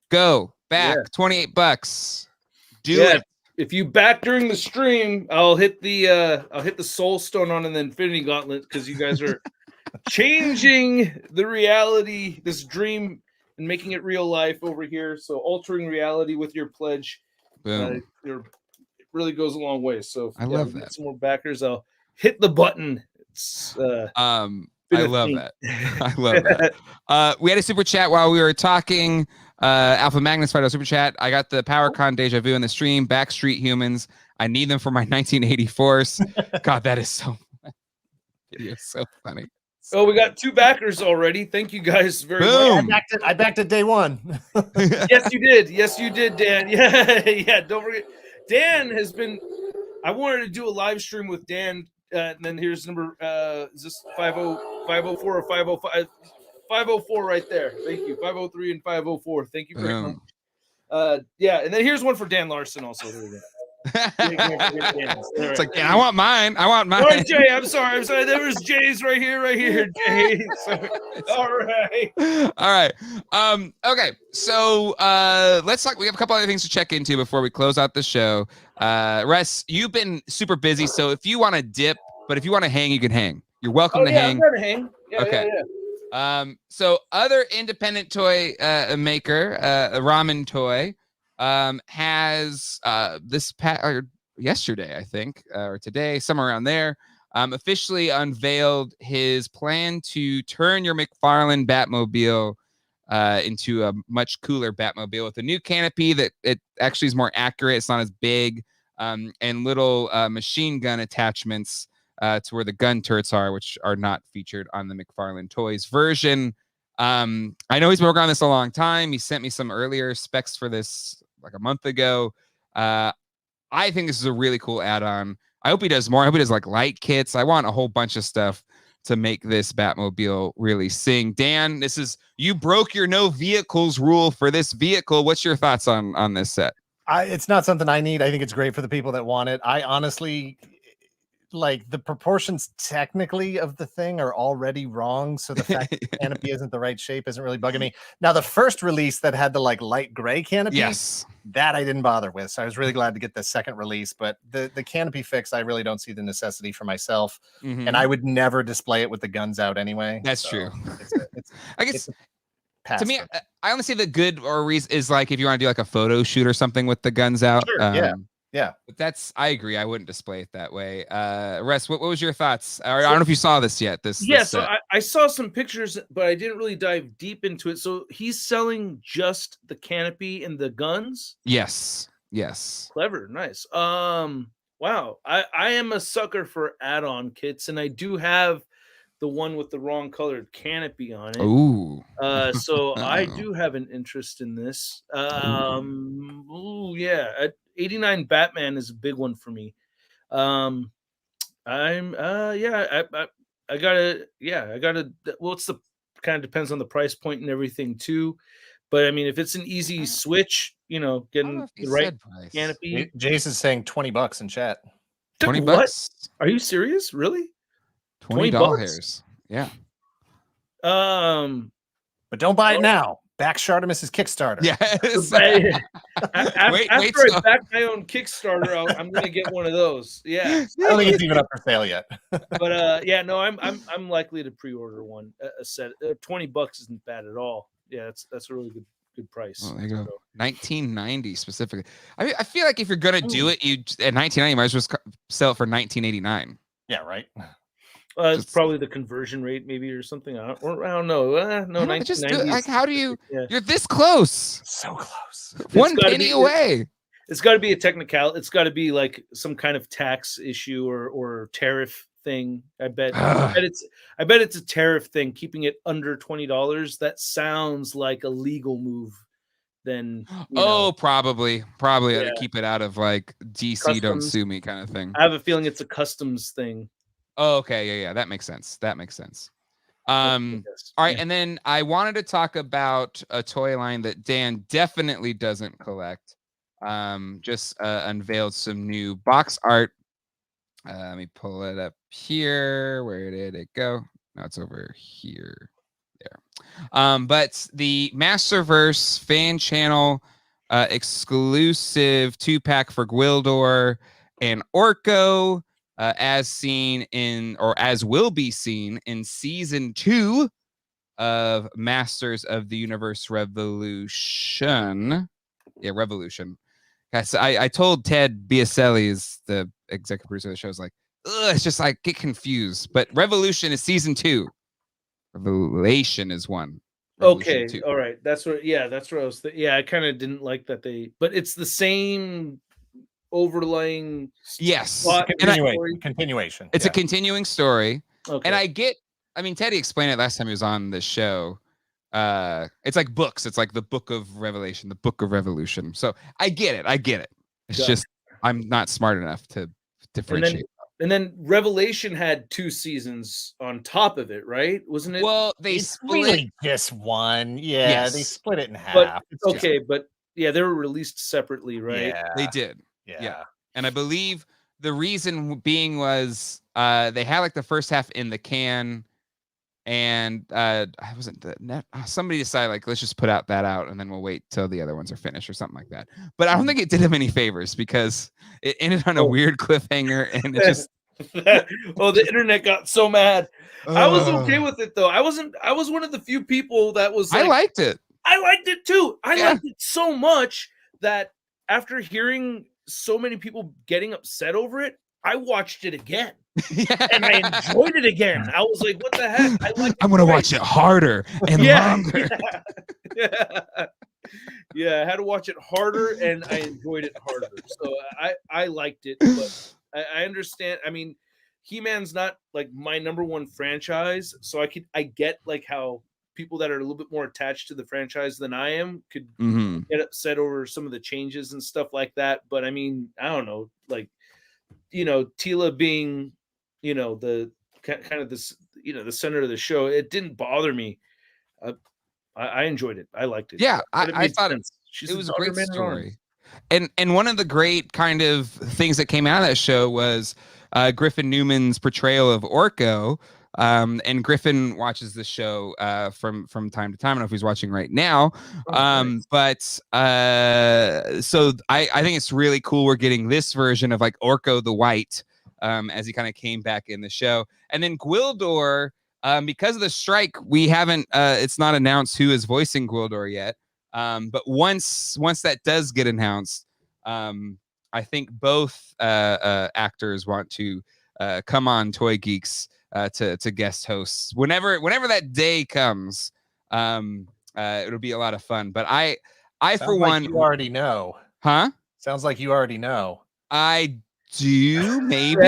Go back. Yeah. $28. Do it. If you back during the stream, I'll hit the Soul Stone on an Infinity Gauntlet because you guys are changing the reality, this dream, and making it real life over here. So altering reality with your pledge. Boom. It really goes a long way. So I love that. Some more backers. I'll hit the button. It's I love that. I love that. We had a super chat while we were talking. Alpha Magnus Fido super chat. I got the PowerCon deja vu in the stream. Backstreet Humans. I need them for my 1984s. God, that is so. Video so funny. Oh, we got 2 backers already. Thank you guys very much. I backed it day one. Yes, you did. Yes, you did, Dan. Yeah. Don't forget, Dan has been. I wanted to do a live stream with Dan. And then here's number. Is this 504 or 505? 504 right there. Thank you. 503 and 504. Thank you very much. Yeah, and then here's one for Dan Larson also. It's like, I want mine. Sorry, Jay. I'm sorry. There was Jay's right here. Jay. All right. Okay. So let's talk. We have a couple other things to check into before we close out the show. Russ, you've been super busy, so if you want to dip, but if you want to hang, you can hang. You're welcome to hang. I'm going to hang. Yeah, okay. Yeah. So other independent toy maker, Ramen Toy, has yesterday, I think, or today, somewhere around there, officially unveiled his plan to turn your McFarlane Batmobile into a much cooler Batmobile with a new canopy that it actually is more accurate. It's not as big, and little machine gun attachments to where the gun turrets are, which are not featured on the McFarlane Toys version. I know he's been working on this a long time. He sent me some earlier specs for this like a month ago. I think this is a really cool add-on. I hope he does more. I hope he does like light kits. I want a whole bunch of stuff to make this Batmobile really sing. Dan, you broke your no vehicles rule for this vehicle. What's your thoughts on this set? It's not something I need. I think it's great for the people that want it. I honestly, like, the proportions technically of the thing are already wrong, so the fact that the canopy isn't the right shape isn't really bugging me. Now, the first release that had the like light gray canopy, yes, that I didn't bother with, so I was really glad to get the second release. But the canopy fix, I really don't see the necessity for myself, and I would never display it with the guns out anyway. That's true. I guess to me, I only see the good or reason is like if you want to do like a photo shoot or something with the guns out. Sure, yeah. But I agree. I wouldn't display it that way. Russ, what was your thoughts? I don't know if you saw this yet. So I saw some pictures, but I didn't really dive deep into it. So he's selling just the canopy and the guns? Yes. Clever. Nice. Wow. I am a sucker for add-on kits, and I do have the one with the wrong colored canopy on it. Ooh. So I do have an interest in this. Yeah. 89 Batman is a big one for me. I gotta, well, it's the kind of depends on the price point and everything too. But I mean, if it's an easy switch, getting the right canopy. Jace is saying $20 in chat. $20? What? Are you serious? Really? $20. Yeah. But don't buy it now. Back Shartimus's Kickstarter. Yes. After I back my own Kickstarter, I'm going to get one of those. Yeah. I don't think it's even up for sale yet. But I'm likely to pre-order one. A set. $20 isn't bad at all. Yeah, that's a really good price. Oh, there you go. 1990 specifically. I feel like if you're gonna do it, at 1990, you might as well sell it for 1989. Yeah, right. It's probably the conversion rate, maybe, or something. I don't know. No, 1990s. Like, how do you? Yeah. You're this close. So close. One penny away. It's got to be a technical. It's got to be like some kind of tax issue or tariff thing. I bet it's a tariff thing. Keeping it under $20. That sounds like a legal move. Then probably to keep it out of like DC customs. Don't sue me kind of thing. I have a feeling it's a customs thing. Oh, okay, yeah, that makes sense. All right, and then I wanted to talk about a toy line that Dan definitely doesn't collect. Just unveiled some new box art. Let me pull it up here. Where did it go? No, it's over here. There. But the Masterverse fan channel exclusive 2-pack for Gwildor and Orko, as seen in, or as will be seen in season 2 of Masters of the Universe Revolution. Yeah, Revolution. Guys, I told Ted Biaselli, is the executive producer of the show, is like, ugh, it's just like get confused. But Revolution is season 2. Revelation is 1. Revolution Okay, 2. all right. That's what. Yeah, that's what I was. Yeah, I kind of didn't like that but it's the same overlaying. Yes, continuation. It's a continuing story, okay. And I mean, Teddy explained it last time he was on the show. It's like books. It's like the Book of Revelation, the Book of Revolution. So I get it. It's just I'm not smart enough to differentiate. And then Revelation had 2 seasons on top of it, right? Wasn't it? Well, they split really just one. Yeah, yes. They split it in half. But but yeah, they were released separately, right? Yeah, they did. Yeah. And I believe the reason being was they had like the first half in the can, and I wasn't somebody decided like let's just put that out and then we'll wait till the other ones are finished or something like that. But I don't think it did him any favors because it ended on a weird cliffhanger and it just the internet got so mad. I was okay with it though. I was one of the few people that was like, I liked it. I liked it too. I liked it so much that after hearing so many people getting upset over it, I watched it again. And I enjoyed it again. I was like, what the heck? I'm going to watch it harder and longer. Yeah, I had to watch it harder and I enjoyed it harder. So I liked it, but I understand. I mean, He-Man's not like my number one franchise, so I get like how people that are a little bit more attached to the franchise than I am could get upset over some of the changes and stuff like that. But I mean, I don't know, like, Tila being, the kind of this, the center of the show, it didn't bother me. I enjoyed it. I liked it. Yeah, I thought it was a great story. And one of the great kind of things that came out of that show was Griffin Newman's portrayal of Orko. And Griffin watches the show from time to time. I don't know if he's watching right now. But so I think it's really cool we're getting this version of like Orko the White as he kind of came back in the show. And then Gwildor, because of the strike, we haven't it's not announced who is voicing Gwildor yet. But once that does get announced, I think both actors want to come on Toy Geeks to guest hosts whenever that day comes. It'll be a lot of fun. But I Sounds for like one, you already know. Huh? Sounds like you already know. I do, maybe.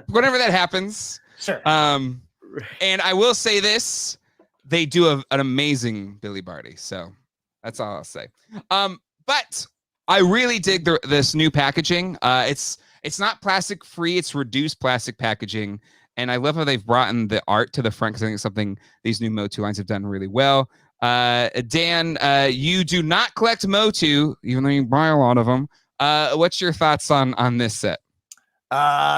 Whenever that happens. Sure. And I will say this: they do an amazing Billy Barty. So that's all I'll say. But I really dig this new packaging. It's not plastic free; it's reduced plastic packaging, and I love how they've brought in the art to the front because I think it's something these new Motu lines have done really well. Dan, you do not collect Motu, even though you buy a lot of them. What's your thoughts on this set?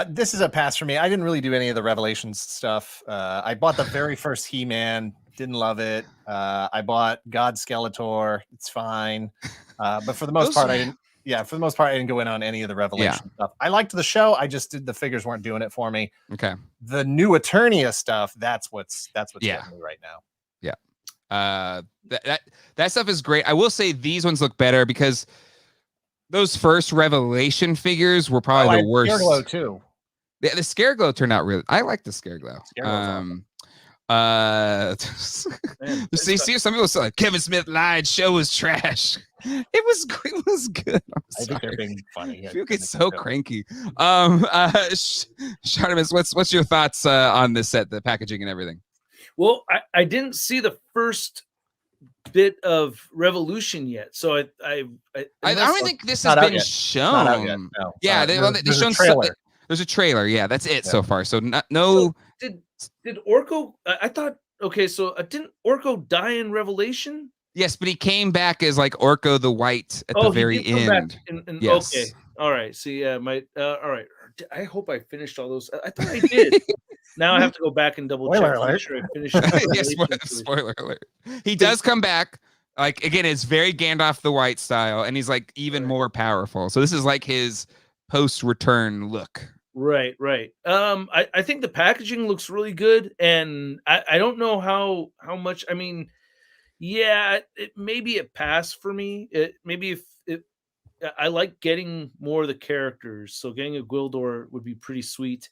This is a pass for me. I didn't really do any of the Revelations stuff. I bought the very first He-Man. Didn't love it. I bought God Skeletor. It's fine. But for the most part, I didn't. Yeah, for the most part, I didn't go in on any of the Revelation stuff. I liked the show. I just the figures weren't doing it for me. Okay. The new Eternia stuff, that's what's getting me right now. Yeah. That stuff is great. I will say these ones look better because those first Revelation figures were probably the worst. Scareglow too. The Scareglow turned out really. I like the Scareglow. See, some people say like, Kevin Smith lied, show was trash. It was good. I think they're being funny. People get so cranky. Shartimus, what's your thoughts on this set, the packaging and everything? Well, I didn't see the first bit of Revolution yet, so I don't think this has been shown. No. Yeah, they've shown trailer. There's a trailer. Yeah, that's it so far. So no. So did Orko? I thought. Okay, so didn't Orko die in Revelation? Yes, but he came back as like Orko the White at the very end. Yes. Okay. All right. See, all right. I hope I finished all those. I thought I did. Now I have to go back and double check. Make sure I finish. Yes, spoiler alert. He does come back. Like again, it's very Gandalf the White style, and he's like even more powerful. So this is like his post-return look. Right. I think the packaging looks really good, and I don't know how much. I mean, yeah, it maybe a pass for me. I like getting more of the characters, so getting a Gwildor would be pretty sweet.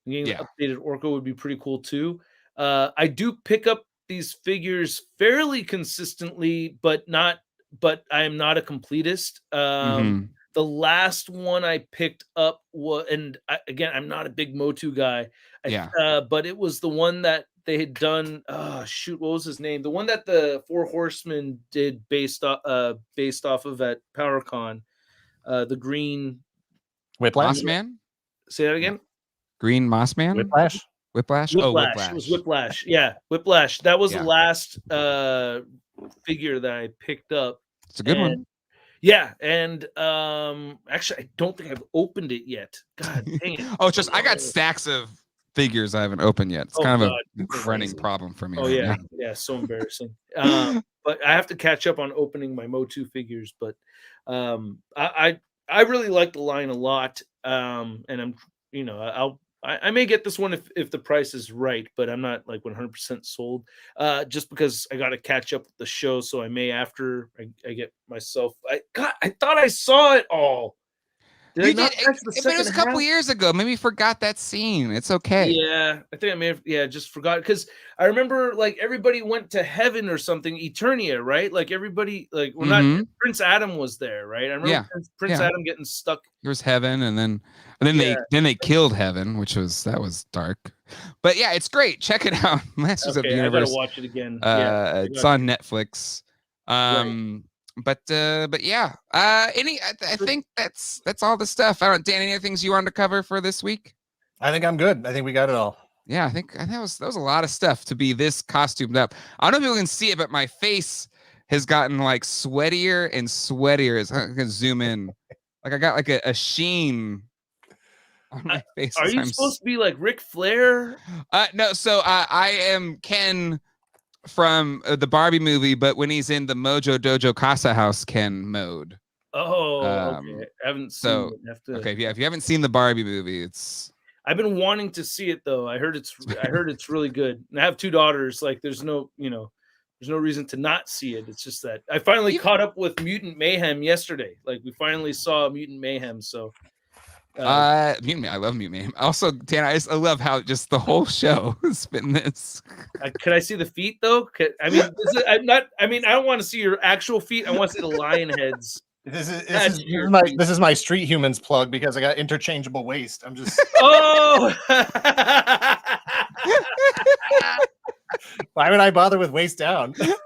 Getting an updated Orko would be pretty cool too. I do pick up these figures fairly consistently, but I am not a completist. The last one I picked up was, again, I'm not a big Motu guy. But it was the one that they had done. What was his name? The one that the Four Horsemen did based off of at PowerCon. The green Whiplash Man. Say that again. Green Moss Man? Whiplash. Oh, Whiplash. It was Whiplash. Yeah, Whiplash. That was the last figure that I picked up. It's a good one. Yeah, and actually, I don't think I've opened it yet. God dang it! I got stacks of figures I haven't opened yet. It's kind of a running problem for me. Yeah, so embarrassing. But I have to catch up on opening my Motu figures. But I really like the line a lot, and I may get this one if the price is right, but I'm not like 100% sold. Just because I got to catch up with the show, so I may after I get myself. I thought I saw it all. It was a couple years ago. Maybe you forgot that scene. It's okay. Yeah, I think I may have. Yeah, just forgot because I remember like everybody went to heaven or something. Eternia, right? Like everybody, like not Prince Adam was there, right? I remember Prince Adam getting stuck. There was heaven, and then they killed heaven, which was dark. But yeah, it's great. Check it out. Masters of the Universe. I gotta watch it again. It's on Netflix. But yeah. I think that's all the stuff. Dan, any other things you wanted to cover for this week? I think I'm good. I think we got it all. Yeah, I think that was a lot of stuff to be this costumed up. I don't know if people can see it, but my face has gotten like sweatier and sweatier. I'm gonna zoom in. Like I got like a sheen on my face. Are you supposed to be like Ric Flair? No. So I am Ken from the Barbie movie, but when he's in the Mojo Dojo Casa House Ken mode. Oh, okay. I haven't seen it. Okay, if you haven't seen the Barbie movie, I've been wanting to see it though. I heard it's really good. And I have 2 daughters. Like there's no reason to not see it. It's just that I finally caught up with Mutant Mayhem yesterday. Like we finally saw Mutant Mayhem. So I love Mutant Mayhem. Also, Dan, I love how just the whole show has been this. Could I see the feet though? I don't want to see your actual feet. I want to see the lion heads. This is my Street Humans plug because I got interchangeable waist. I'm just Why would I bother with waist down? Look,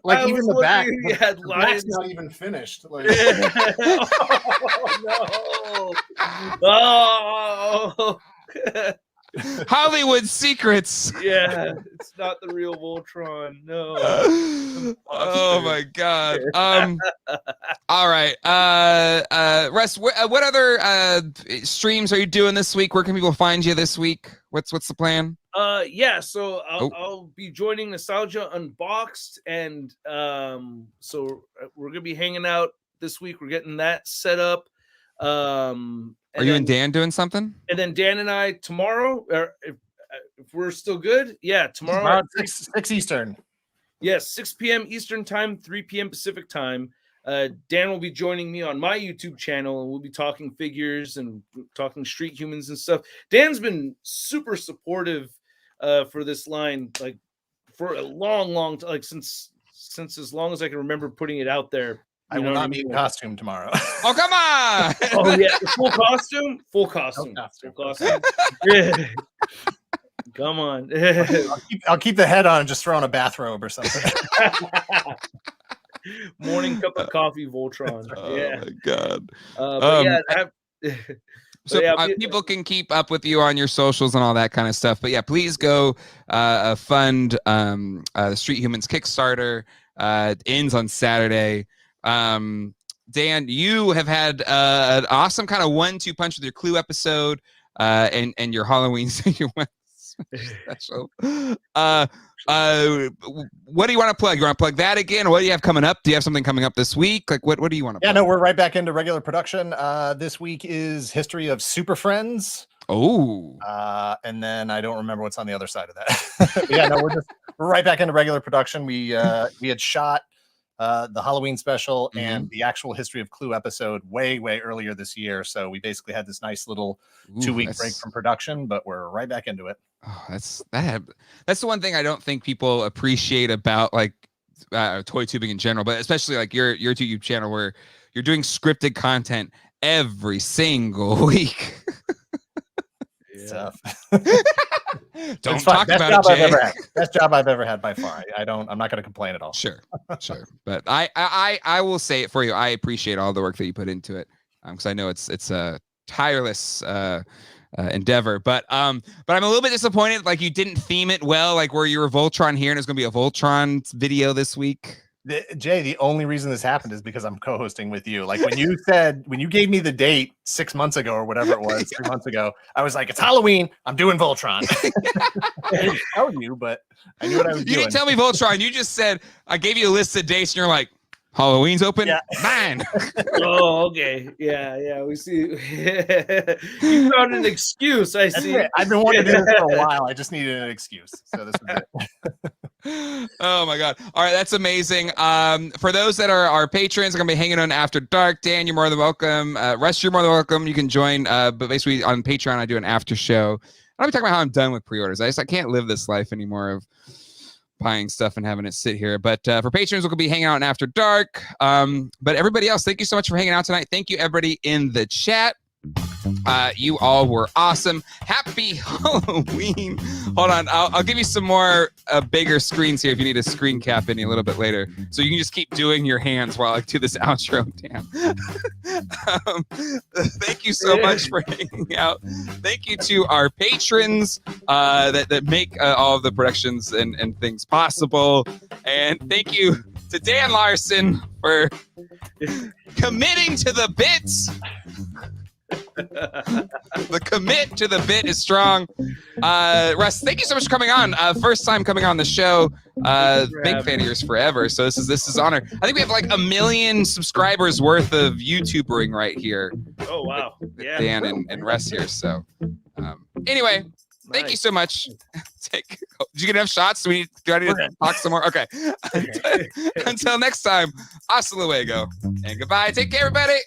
like even the back. The back's not even finished. Like. Oh no! Hollywood secrets. Yeah, it's not the real Voltron. No. Oh my God. All right. Russ, what other streams are you doing this week? Where can people find you this week? What's the plan? So I'll be joining Nostalgia Unboxed, and so we're gonna be hanging out this week. We're getting that set up. Are you and Dan doing something? And then Dan and I tomorrow, if we're still good, tomorrow at 6 Eastern. Yes, 6 p.m. Eastern time, 3 p.m. Pacific time. Dan will be joining me on my YouTube channel, and we'll be talking figures and talking Street Humans and stuff. Dan's been super supportive for this line, like for a long time, like since as long as I can remember putting it out there. I will not be in costume tomorrow. Oh, come on! Oh yeah, full costume. Full costume. Yeah. Come on. I'll keep the head on and just throw on a bathrobe or something. Morning cup of coffee, Voltron. Oh my God. People can keep up with you on your socials and all that kind of stuff. But yeah, please go fund the Street Humans Kickstarter. It ends on Saturday. Dan, you have had an awesome kind of 1-2 punch with your Clue episode. and your Halloween your special. What do you want to plug? You want to plug that again? What do you have coming up? Do you have something coming up this week? Like what do you want to plug? Yeah, no, we're right back into regular production. This week is History of Super Friends. Oh. And then I don't remember what's on the other side of that. Yeah, no, we're right back into regular production. We had shot the Halloween special and the actual History of Clue episode way earlier this year. So we basically had this nice little 2-week break from production, but we're right back into it. Oh, that's the one thing I don't think people appreciate about like toy tubing in general, but especially like your YouTube channel where you're doing scripted content every single week. Yeah. Don't talk about it, Jay. Best job I've ever had by far. I'm not going to complain at all. Sure. But I will say it for you. I appreciate all the work that you put into it because I know it's a tireless endeavor. But I'm a little bit disappointed. Like you didn't theme it well. Like where you were Voltron here, and it's going to be a Voltron video this week. Jay, the only reason this happened is because I'm co-hosting with you. Like when you gave me the date 6 months ago or whatever it was, 3 months ago, I was like, it's Halloween. I'm doing Voltron. I didn't tell you, but I knew what I was doing. You didn't tell me Voltron. You just said, I gave you a list of dates and you're like, Halloween's open? Yeah. Mine. Oh, okay. Yeah. We see. You found an excuse. I see. I've been wanting to do this for a while. I just needed an excuse. So this was it. Oh my God. All right. That's amazing. For those that are our patrons, are going to be hanging on After Dark. Dan, you're more than welcome. Russ, you're more than welcome. You can join. But basically on Patreon, I do an after show. I'm talking about how I'm done with pre-orders. I can't live this life anymore of buying stuff and having it sit here. But for patrons, we'll be hanging out in After Dark. But everybody else, thank you so much for hanging out tonight. Thank you, everybody in the chat. You all were awesome. Happy Halloween. Hold on. I'll give you some more bigger screens here if you need a screen cap any a little bit later. So you can just keep doing your hands while I do this outro. Damn. Thank you so much for hanging out. Thank you to our patrons that make all of the productions and things possible. And thank you to Dan Larson for committing to the bits. The commit to the bit is strong. Russ, thank you so much for coming on. First time coming on the show. Big fan of yours forever. So this is honor. I think we have like 1 million subscribers worth of YouTubering right here. Oh wow. With Dan and Russ here. So anyway, thank you so much. Did you get enough shots? Do I need to talk some more? Okay. Until next time, hasta luego and goodbye. Take care, everybody.